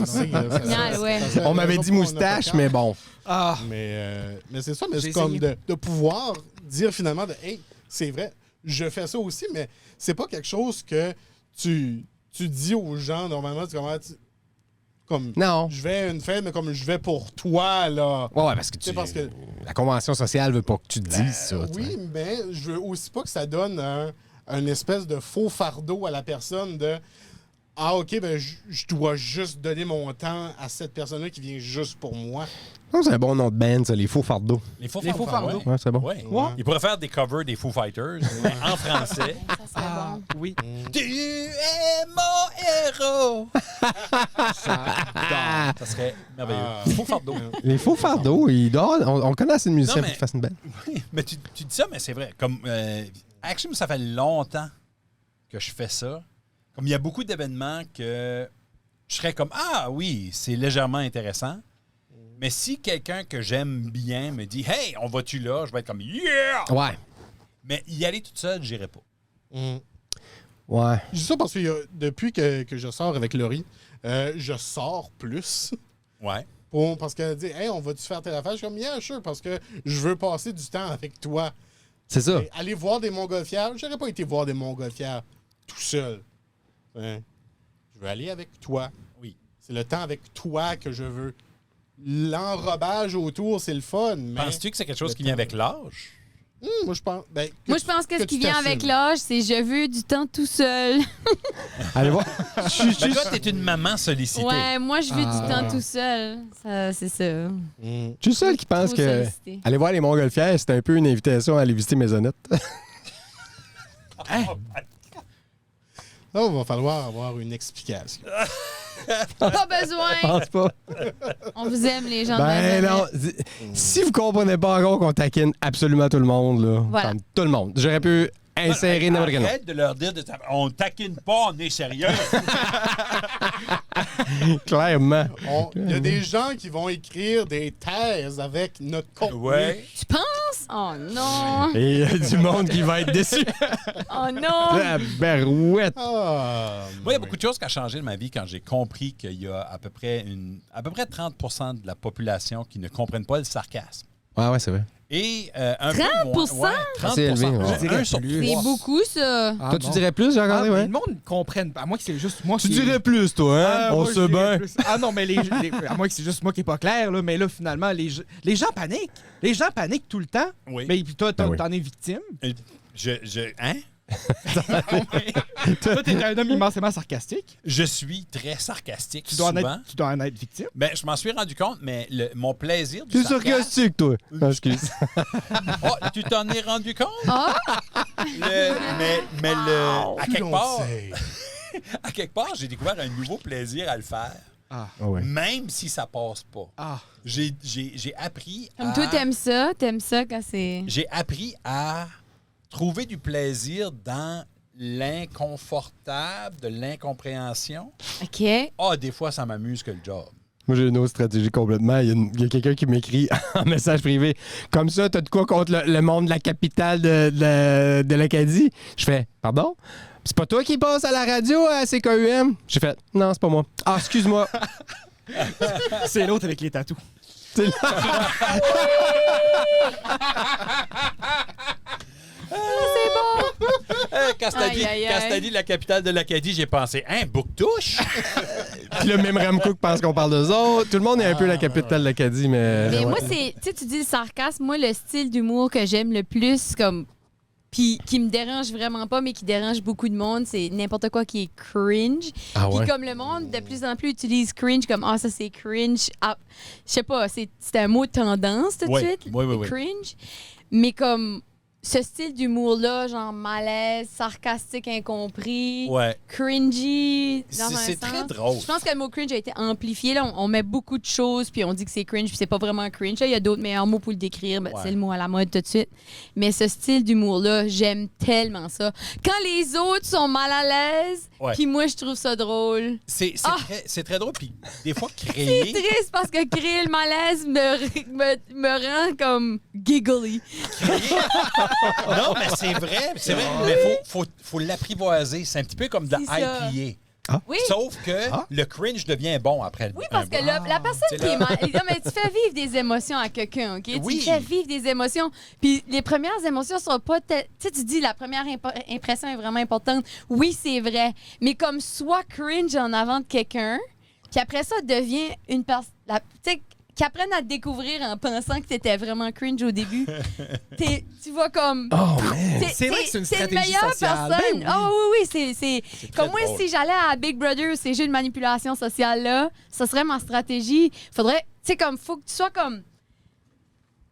on sait, Final, ouais. On m'avait dit moustache, mais bon. Ah! Mais c'est ça, mais J'ai c'est comme essayé. de pouvoir dire finalement hey, c'est vrai, je fais ça aussi, mais c'est pas quelque chose que tu dis aux gens normalement, comme Non. je vais à une fête, mais comme je vais pour toi, là. Ouais, parce que C'est parce que la convention sociale veut pas que tu te dises ça. oui, mais je veux aussi pas que ça donne un espèce de faux fardeau à la personne de ah, OK, ben je dois juste donner mon temps à cette personne-là qui vient juste pour moi. Non, c'est un bon nom de band, ça, les faux fardeaux. Les faux Les faux fardeaux. fardeaux. Ouais, c'est bon. Ouais. Ouais. Il pourrait faire des covers des Foo Fighters, mais en français. Ça serait Ah, bon. oui. Tu es mon héros! Ça serait merveilleux. Ah. Faux fardeau. Les faux fardeaux, on connaît assez de musiciens Non, mais- pour qu'ils fassent une band. Oui, mais tu dis ça, mais c'est vrai. Comme, actually, ça fait longtemps que je fais ça. Comme il y a beaucoup d'événements que je serais comme ah oui, c'est légèrement intéressant. Mais si quelqu'un que j'aime bien me dit « Hey, on va-tu là? » Je vais être comme « Yeah! Ouais. » Mais y aller toute seule, j'irai pas. Ouais. Je dis ça parce que depuis que je sors avec Laurie, je sors plus. Ouais. Parce qu'elle dit, hey, on va-tu faire telle affaire? Je suis comme, yeah, sure, parce que je veux passer du temps avec toi. C'est ça. Et aller voir des montgolfières, j'aurais pas été voir des montgolfières tout seul. Hein? Je veux aller avec toi. Oui. C'est le temps avec toi que je veux. L'enrobage autour, c'est le fun. Mais Penses-tu que c'est quelque chose qui vient avec l'âge? moi, je pense. Moi, je pense que ce qui vient avec l'âge, c'est je veux du temps tout seul. Allez voir. Mais toi, t'es une maman sollicitée. Ouais, moi, je veux du temps tout seul. Ça, c'est ça. Je suis le seul qui pense Trop que sollicité. aller voir les Montgolfières, c'est un peu une invitation à aller visiter Maisonnette. Là, il va falloir avoir une explication. Pas besoin. Je pense pas. On vous aime, les gens de Ben non. Maisonnette. Si vous comprenez pas encore qu'on taquine absolument tout le monde, là. Voilà. Comme tout le monde. J'aurais pu insérer n'importe quel nom. Arrête de leur dire on taquine pas, on est sérieux. Clairement. Il y a des gens qui vont écrire des thèses avec notre contenu. Ouais. Tu penses? Oh non. Et il y a du monde qui va être déçu. Oh non. La barouette. Ah, Moi, il y a beaucoup de choses qui ont changé de ma vie quand j'ai compris qu'il y a à peu près 30% de la population qui ne comprennent pas le sarcasme. Ouais, c'est vrai. Et un 30%? peu moins. Ouais, 30%. C'est élevé, ouais. J'ai un sur Plus. C'est trois. beaucoup, ça. Ah, Toi, tu non. dirais plus, Jean-André, Mais ouais? le monde comprenne. À moi que c'est juste moi Tu qui... dirais plus, toi, hein? Ah, On moi, se je dirais bat. plus. Ah non, mais à moi que c'est juste moi qui est pas clair, là, mais là, finalement, les gens paniquent. Les gens paniquent tout le temps. Oui. Mais puis toi, Ben oui. t'en es victime. Hein? Toi, t'es un homme immensément sarcastique. Je suis très sarcastique Tu dois souvent. en être victime. Ben, je m'en suis rendu compte, mais mon plaisir du Tu es sarcasme... sarcastique, toi. Non, excuse. Oh, tu t'en es rendu compte? Ah, À quelque don't part, say. à quelque part, j'ai découvert un nouveau plaisir à le faire, Ah. Ah ouais. même si ça passe pas. Ah. J'ai appris comme à... toi, t'aimes ça quand c'est... J'ai appris à trouver du plaisir dans l'inconfortable, de l'incompréhension. OK. Ah, des fois, ça m'amuse que le job. Moi, j'ai une autre stratégie complètement. Il y a quelqu'un qui m'écrit en message privé. Comme ça, t'as de quoi contre le monde de la capitale de l'Acadie? Je fais, pardon? C'est pas toi qui passes à la radio à CKUM? J'ai fait, non, c'est pas moi. Ah, excuse-moi. C'est l'autre avec les tatous. C'est là. Quand t'as dit la capitale de l'Acadie, j'ai pensé, hein, Bouctouche? Puis le même Ramcook pense qu'on parle d'eux autres. Tout le monde est un peu la capitale de l'Acadie, mais. Mais ouais. moi, c'est... Tu sais, tu dis le sarcasme. Moi, le style d'humour que j'aime le plus, comme... Puis qui me dérange vraiment pas, mais qui dérange beaucoup de monde, c'est n'importe quoi qui est cringe. Ah Puis ouais? comme le monde de plus en plus utilise cringe comme ça c'est cringe. Ah, je sais pas, c'est un mot de tendance tout de Oui, suite. oui. Cringe. Mais comme ce style d'humour-là, genre malaise, sarcastique, incompris, Ouais. cringy, dans un C'est très sens. drôle. Je pense que le mot cringe a été amplifié. Là, on met beaucoup de choses, puis on dit que c'est cringe, puis c'est pas vraiment cringe. Là, il y a d'autres meilleurs mots pour le décrire. Ben, Ouais. c'est le mot à la mode tout de suite. Mais ce style d'humour-là, j'aime tellement ça. Quand les autres sont mal à l'aise, Ouais. puis moi, je trouve ça drôle. C'est Ah! très drôle. Puis des fois, C'est créer... triste parce que créer le malaise me rend comme giggly. Non, mais c'est vrai. C'est vrai. Mais faut l'apprivoiser. C'est un petit peu comme de C'est ça. IPA. Oui. Sauf que le cringe devient bon après le Oui, parce que la personne C'est qui est là. mal... Non, mais tu fais vivre des émotions à quelqu'un, OK? Oui. Tu fais vivre des émotions. Puis les premières émotions sont pas... Tu sais, tu dis la première impression est vraiment importante. Oui, c'est vrai. Mais comme soit cringe en avant de quelqu'un, puis après ça, devient une personne... Tu sais, qui apprennent à te découvrir en pensant que t'étais vraiment cringe au début. Tu vois comme... Oh, man. C'est vrai que c'est une T'es stratégie meilleure sociale. personne. Ben oui. Oh oui, c'est comme moi, drôle. si j'allais à Big Brother ou ces jeux de manipulation sociale-là, ça serait ma stratégie. Faudrait, tu sais, comme, faut que tu sois comme...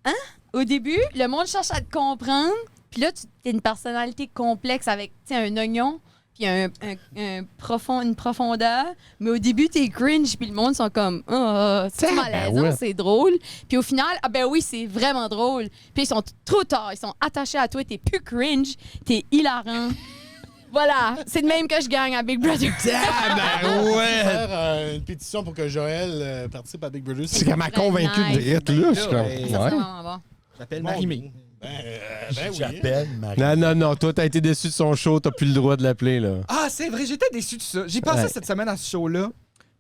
Hein? Au début, le monde cherche à te comprendre, puis là, tu es une personnalité complexe avec, tu sais, un oignon, puis une profondeur. Mais au début, t'es cringe, puis le monde sont comme, oh, c'est malaisant, ouais. c'est drôle. Puis au final, ah ben oui, c'est vraiment drôle. Puis ils sont trop tard, ils sont attachés à toi, t'es plus cringe, t'es hilarant. Voilà, c'est de même que je gagne à Big Brother. Ben ouais! Faire une pétition pour que Joël participe à Big Brother. C'est qu'elle m'a convaincu de drette, là. Je suis comme, Ça, c'est ouais. vraiment bon. J'appelle Bon, Marie-Mé. Ben oui. J'appelle Marie. Non, toi, t'as été déçu de son show, t'as plus le droit de l'appeler, là. Ah, c'est vrai, j'étais déçu de ça. J'y pensais Ouais. cette semaine à ce show-là.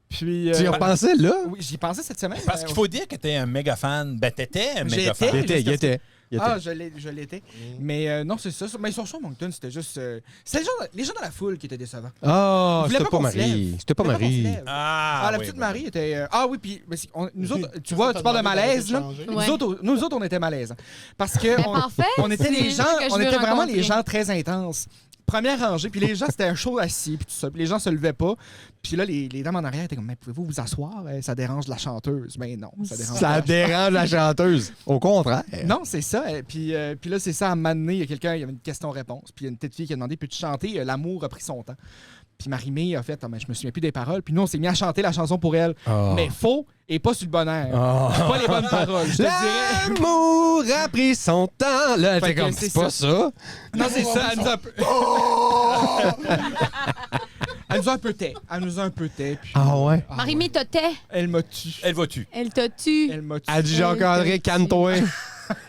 Puis. Tu y repensais, là? Oui, j'y pensais cette semaine. Parce qu'il faut dire que t'es un méga fan. Ben, t'étais un méga fan. J'étais. Il était. Ah, je l'étais. Mais non, c'est ça. Mais son show à Moncton, c'était juste. C'était les gens dans la foule qui étaient décevants. Ah, Ils voulaient c'était pas pas qu'on se Marie. lève. C'était pas Ils voulaient qu'on se Marie. lève. Ah, la oui, petite oui, Marie était. Ah oui, puis nous autres, tu Personne vois, t'a tu parles de demandé malaise, là. d'arrêter de Ouais. Nous autres, on était malaise. Parce que Mais parfait, on était c'est des les gens, gens que je on veux était vraiment rencontrer. les gens très intenses. Première rangée, puis les gens, c'était un show assis, puis tout ça. Puis les gens se levaient pas. Puis là, les dames en arrière étaient comme, mais pouvez-vous vous asseoir? Ça dérange la chanteuse. Mais non, ça dérange Ça pas. dérange la chanteuse. Au contraire. Non, c'est ça. Puis là, c'est ça, à un moment donné, il y a quelqu'un, il y avait une question-réponse. Puis il y a une petite fille qui a demandé, peux-tu chanter? L'amour a pris son temps. Puis Marie-Mé a fait, ah, mais je me souviens plus des paroles. Puis nous, on s'est mis à chanter la chanson pour elle. Ah. Mais faux et pas sur le bon air. Ah. Pas les bonnes paroles, je te dirais. L'amour a pris son temps. Là, elle Fait était que comme, c'est c'est pas ça. Non, c'est ça. Elle nous a un peu. Elle nous a un peu tait. Elle nous a un peu tait. Puis... Ah ouais? Marie-Mé te tait. Elle m'a tué. Elle va tu. Elle t'a tu. Elle m'a tué. Elle dit Jacques-André, calme-toi.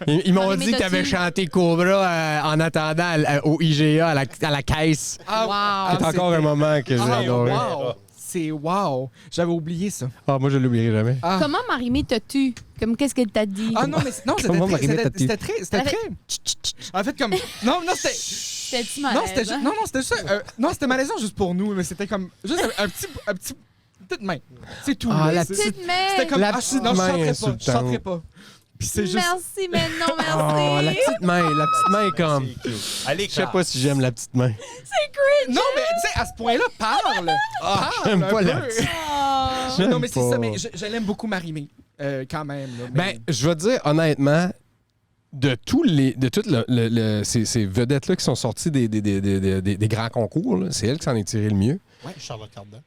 Ils m'ont Marie-Mé dit que t'avais Tati. chanté Cobra en attendant au IGA, à la caisse. Wow. C'est encore un moment que j'ai Ah, adoré. wow. C'est wow. J'avais oublié ça. Ah, moi, je l'oublierai jamais. Ah. Comment Marie-Mé te tue? Comme qu'est-ce qu'elle t'a dit? Ah non, mais non, Comment c'était Marie-Mé très. t'a tué? C'était très. En fait, comme. Non, c'était. C'était-tu Non, malaisant? c'était juste. Non, c'était juste. Non, c'était malaisant juste pour nous, mais c'était comme. Juste un petit. Petite main. C'est tout. Ah, là. la C'est- Petite C'était mère. comme. La Ah, petite non, je main chanterai pas. Je insultante. chanterai pas. Puis c'est juste. Merci, mais non, Oh, merci. la petite main comme. C'est cute. Allez, Je sais pas si j'aime la petite main. Non, mais tu sais, à ce point-là, parle. Parle j'aime un pas la peu. petite- Oh. Non, mais c'est pas. ça, mais je l'aime beaucoup, Marie-Mé, quand même. Là, Ben, je vais te dire honnêtement, de toutes ces vedettes-là qui sont sorties des grands concours, là, c'est elle qui s'en est tirée le mieux. Ouais, Charlotte Cardin.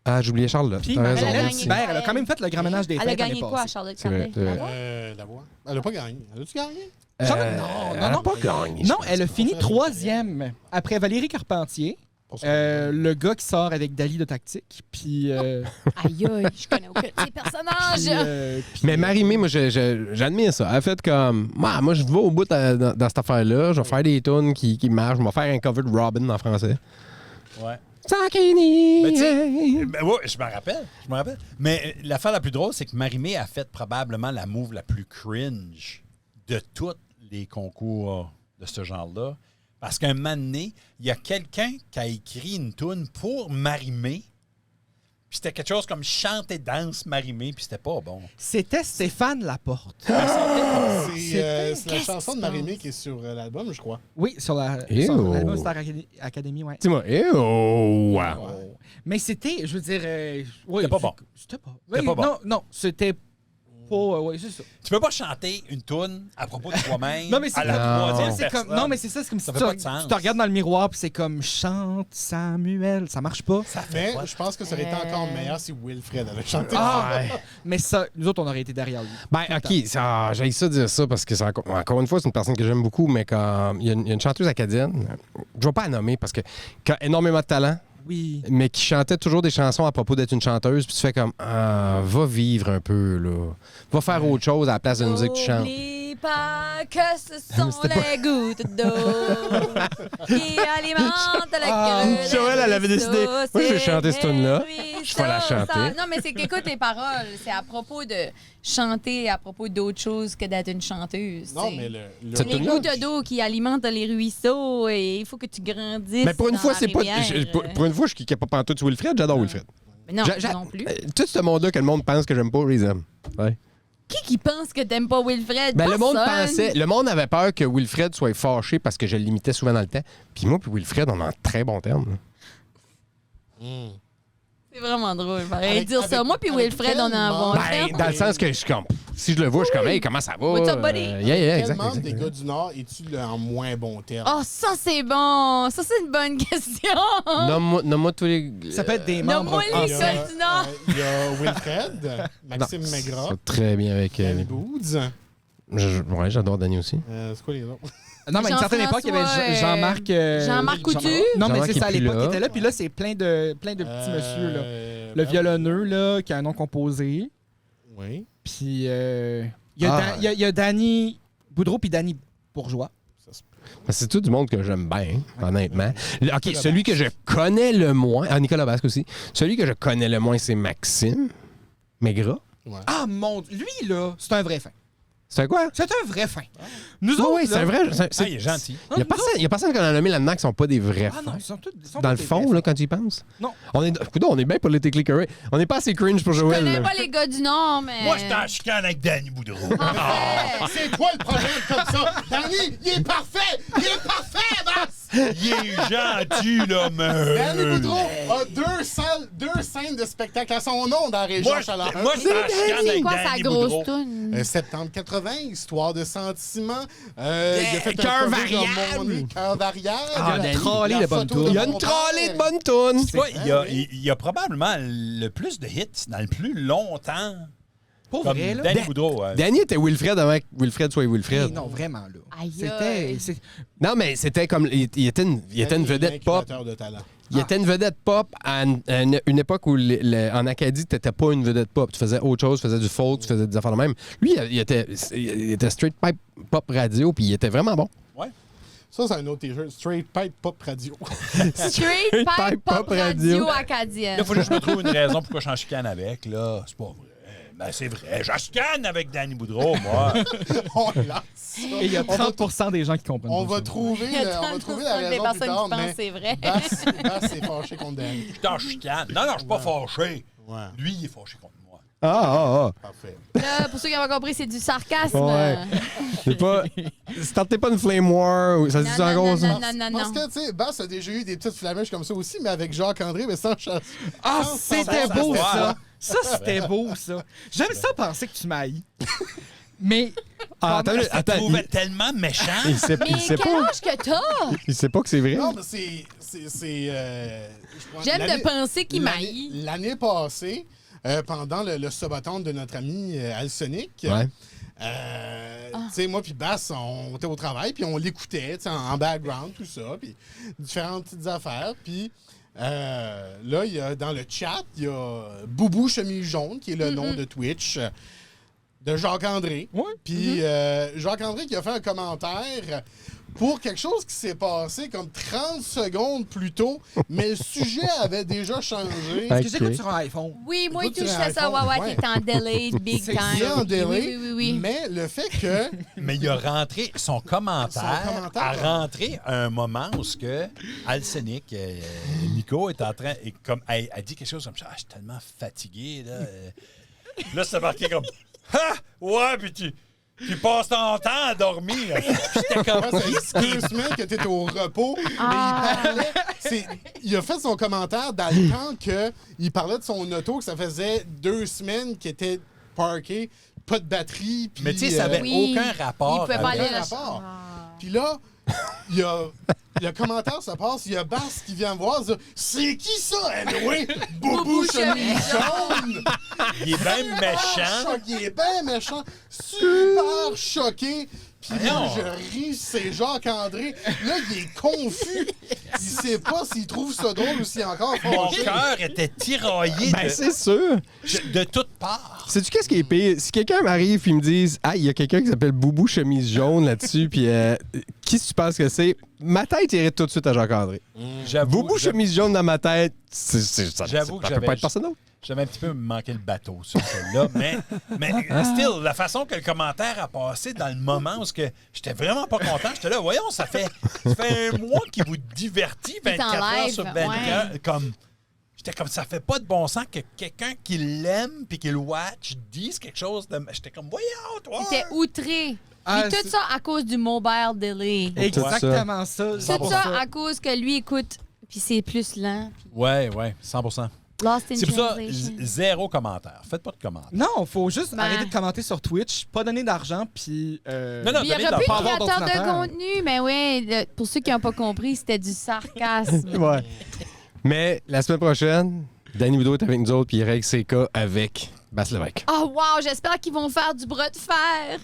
Ah, j'ai oublié Charles, là. Puis T'as raison. Elle a Marie-Hélène gagné. Thibert, elle a quand même fait le grand ménage des Elle fêtes a gagné l'année quoi, passée. Charlotte C'est vrai, Cardin? c'est vrai. La voix. Elle a pas gagné. Elle a-tu gagné? Charlotte, Elle non, a non. pas gagné. Non, elle a fini 3e après Valérie Carpentier, Pour ça. le gars qui sort avec Dali de Tactique, puis... Aïe, aïe, je connais aucun de ces personnages. Mais Marie-Mé, moi, j'admire ça. Elle a fait comme, moi, je vais au bout dans cette affaire-là. Je vais faire des tunes qui marchent. Je vais faire un cover de Robin en français. Ouais. Sans qu'il nie. Ben, tu sais, ben, ouais, je me rappelle. Mais l'affaire la plus drôle, c'est que Marie-Mé a fait probablement la move la plus cringe de tous les concours de ce genre-là. Parce qu'un moment donné, il y a quelqu'un qui a écrit une toune pour Marie-Mé. Puis c'était quelque chose comme chante et danse Marie-Mé, puis c'était pas bon. C'était Stéphane Laporte. C'est la Qu'est-ce chanson qui de se Marie-Mé passe? qui est sur l'album, je crois. Oui, sur Ew. l'album Star Academy, ouais. Dis-moi, wow. Mais c'était, je veux dire... oui, C'était pas bon. C'était pas... C'était oui, pas bon. Non, c'était pas... oui, c'est ça. Tu peux pas chanter une toune à propos de toi-même Non, mais c'est à la comme- troisième C'est comme, personne. non, mais c'est ça, c'est comme si Ça tu, fait pas de sens. tu te regardes dans le miroir puis c'est comme chante Samuel, ça marche pas. Ça fait Mais quoi? je pense que ça aurait été encore meilleur si Wilfred avait chanté. Ah, mais ça, nous autres on aurait été derrière lui. Ben, OK, j'ai ça dire ça parce que c'est encore une fois, c'est une personne que j'aime beaucoup, mais quand il y a une chanteuse acadienne, je vais pas la nommer parce que qui a énormément de talent, Oui. mais qui chantait toujours des chansons à propos d'être une chanteuse, puis tu fais comme, va vivre un peu, là. Va faire autre chose à la place de la musique que tu chantes. N'oublie pas que ce sont C'était pas- les gouttes d'eau qui alimentent le Ah, creux. Joël, elle avait décidé, moi, je vais chanter cette tune-là. Oui, Je vais la ça, chanter. ça. Non, mais c'est qu'écoute les paroles. C'est à propos de chanter à propos d'autre chose que d'être une chanteuse. Non, tu sais. mais Cette Les tune-là, gouttes d'eau qui alimentent les ruisseaux et il faut que tu grandisses. Mais pour une dans fois, la c'est pas. rivière. Pour une fois, je ne pas pantoute sur Wilfred, j'adore Wilfred. Mais non, J'a- non plus. Tout ce monde-là que le monde pense que j'aime pas, je les aime. Ouais. Qui pense que t'aimes pas Wilfred? Ben, le monde Personne. pensait, le monde avait peur que Wilfred soit fâché parce que je l'imitais souvent dans le temps. Puis moi puis Wilfred, on est en très bon terme. là. C'est vraiment drôle, pareil. Avec- Dire ça. avec- Moi puis avec Wilfred, quel on a un bon membre? Ben, terme. dans le sens que je suis comme, si je le vois, je suis comme, hey, comment ça va? What's up, buddy? Yeah, Quel exact. membre des exact. gars du Nord es-tu en moins bon terme? Oh, ça, c'est bon. Ça, c'est une bonne question. Nomme-moi tous les. Ça peut être des membres. Nomme-moi les Il y a- gars du Nord. Il y a Wilfred, Maxime Non, Maigrat, ça va très bien avec. Danny Boots. Ouais, j'adore Danny aussi. C'est quoi les autres? Non, mais à une certaine époque, il y avait Jean-Marc... Jean-Marc Coutu. Non, mais Jean-Marc c'est ça, à qui est plus l'époque, il là. était là. Puis là, c'est plein de petits monsieur, là. Le violonneux, là, qui a un nom composé. Oui. Puis il y a Danny Boudreau puis Danny Bourgeois. C'est tout du monde que j'aime bien, honnêtement. OK, celui que je connais le moins... Ah, Nicolas Basque aussi. Celui que je connais le moins, c'est Maxime Maigrat. Ouais. Ah, mon Dieu. Lui, là, c'est un vrai fin. C'est quoi? C'est un vrai fin. Nous Ah autres, oui, c'est là, un vrai... Ah, il est gentil. Il y a personne qu'on a nommé là-dedans qui sont pas des vrais Ah fins. non, ils sont tous Dans le des fond, vrais là, quand tu y penses. Non. Écoute, on est bien politically correct. On n'est pas assez cringe pour Je Joël. connais là. pas les gars du Nord, mais... Moi, j'étais en chicane avec Danny Boudreau. Parfait. C'est quoi le problème comme ça? Danny, il est parfait! Il est parfait, Bass! Il est gentil, là, mais... Danny Boudreau a deux scènes de spectacle à son nom dans la région Moi, Chaleur. moi, j'étais en chicane C'est avec quoi sa Danny grosse Boudreau. toune? Septembre 80, histoire de sentiments. Il a fait Cœur un cover variable. de mon nez, Cœur variable. Ah, Il y a une trolley la de bonnes photo tunes. Il y a mon une père. trolley de bonnes tunes. Tu vois, il y a probablement le plus de hits dans le plus longtemps. Pour Comme vrai, là. Danny Boudreau. Ouais. Danny était Wilfred avant que Wilfred soit Wilfred. Hey, non, vraiment, là. Aïe, C'était... aïe. Non, mais c'était comme... Il était une vedette pop. Incubateur de talent. Il était une vedette pop à une époque où en Acadie, t'étais pas une vedette pop. Tu faisais autre chose, tu faisais du folk, tu faisais des affaires de même. Lui, il était straight pipe pop radio, puis il était vraiment bon. Ça, c'est un autre t-shirt. Straight Pipe Pop Radio. Straight Pipe Pop Radio acadienne. Là, il faut juste que je me trouve une raison pourquoi je suis en chicane avec. Là, c'est pas vrai. Ben, c'est vrai. Je chicane avec Danny Boudreau, moi. On lance ça. Et il y a On va- 30% des gens qui comprennent On pas va ça. trouver Il y a on va 30% trouver la des raison plus personnes tard, qui pensent mais que c'est vrai. Bass est fâché contre Danny. Je suis en chicane. Non, je suis pas fâché. Ouais, Lui, il est fâché contre moi. Ah. parfait. Là, pour ceux qui n'ont pas compris, c'est du sarcasme. Ouais. C'est pas... Startez pas une flame war. Ça se dit en gros, ça? Non. Parce que, tu sais, Bass a déjà eu des petites flamèches comme ça aussi, mais avec Jacques-André, mais sans chasse. Ah, c'était beau, ça. ça! Ça, c'était beau, ça. J'aime ça penser que tu m'haïs. Mais... Ah, attends, Je te attends. trouvais tellement méchant. Il sait, Mais il sait quel pas. âge que t'as? Il sait pas que c'est vrai. Non, mais je pense- J'aime l'année- de penser qu'il m'haït. L'année passée, pendant le subathon de notre ami Alsonic, Ouais. tu sais, moi puis Bass, on était au travail, puis on l'écoutait, tu sais, en background, tout ça, puis différentes petites affaires, puis là, il y a, dans le chat, il y a Boubou Chemise Jaune, qui est le nom de Twitch de Jacques-André. Ouais. Puis Jacques-André qui a fait un commentaire pour quelque chose qui s'est passé comme 30 secondes plus tôt, mais le sujet avait déjà changé. Ouais. Est-ce que j'écoute sur un iPhone? Oui, moi, Écoute, tout, je sur fais ça. iPhone, Ouais, ouais. qui est en delay, big C'est time. Il est en délai, Oui. mais le fait que... Mais il a rentré son commentaire, Son commentaire. a rentré à un moment où ce que Alsonic, Nico est en train, et comme elle dit quelque chose comme ça, je suis tellement fatigué là. Là c'est marqué comme ah ouais puis tu passes ton temps à dormir. J'étais comme Ouais, ça fait 2 semaines que tu es au repos. Mais il a fait son commentaire dans le temps qu'il parlait de son auto, que ça faisait 2 semaines qu'il était parké, pas de batterie. Puis, mais tu sais ça avait Oui. aucun rapport. Il pouvait pas avec- aller aucun le rapport. Puis là, il y a... Le commentaire se passe, il y a Bass qui vient me voir, il dit « C'est qui ça, anyway? Boubou chemise jaune! » Il est bien méchant. Il est bien méchant, super choqué. Puis là, Non. je ris, c'est Jacques-André. Là, il est confus. Il sait pas s'il trouve ça drôle ou s'il est encore Mon fâché. cœur était tiraillé Ben, c'est sûr. de toutes parts. Sais-tu qu'est-ce qui est pire? Si quelqu'un m'arrive et me dise « Ah, il y a quelqu'un qui s'appelle Boubou Chemise Jaune là-dessus, puis qui tu penses que c'est? » Ma tête irait tout de suite à Jacques-André. Boubou Chemise Jaune dans ma tête, J'avoue que ça peut pas être personne d'autre. J'avais un petit peu manqué le bateau sur celle-là, mais still, la façon que le commentaire a passé dans le moment où j'étais vraiment pas content, j'étais là, voyons, ça fait un mois qu'il vous divertit 24 heures live, sur 24, comme... J'étais comme, ça fait pas de bon sens que quelqu'un qui l'aime puis qui le watch dise quelque chose de... J'étais comme, voyons, toi! T'étais outré. Ah, Puis tout c'est- ça à cause du mobile delay. Exactement ça. Tout ça à cause que lui écoute, puis c'est plus lent. Ouais, 100%. Lost in C'est pour ça, translation. zéro commentaire. Faites pas de commentaires. Non, faut juste Ben. arrêter de commenter sur Twitch, pas donner d'argent, puis... Non, non, Puis il y donnez aurait de pu la être part créateur de d'ordinateur. contenu, mais oui, pour ceux qui n'ont pas compris, c'était du sarcasme. Ouais. Mais la semaine prochaine, Danny Boudreau est avec nous autres, puis il règle ses cas avec Bass Lévesque. Oh wow, j'espère qu'ils vont faire du bras de fer.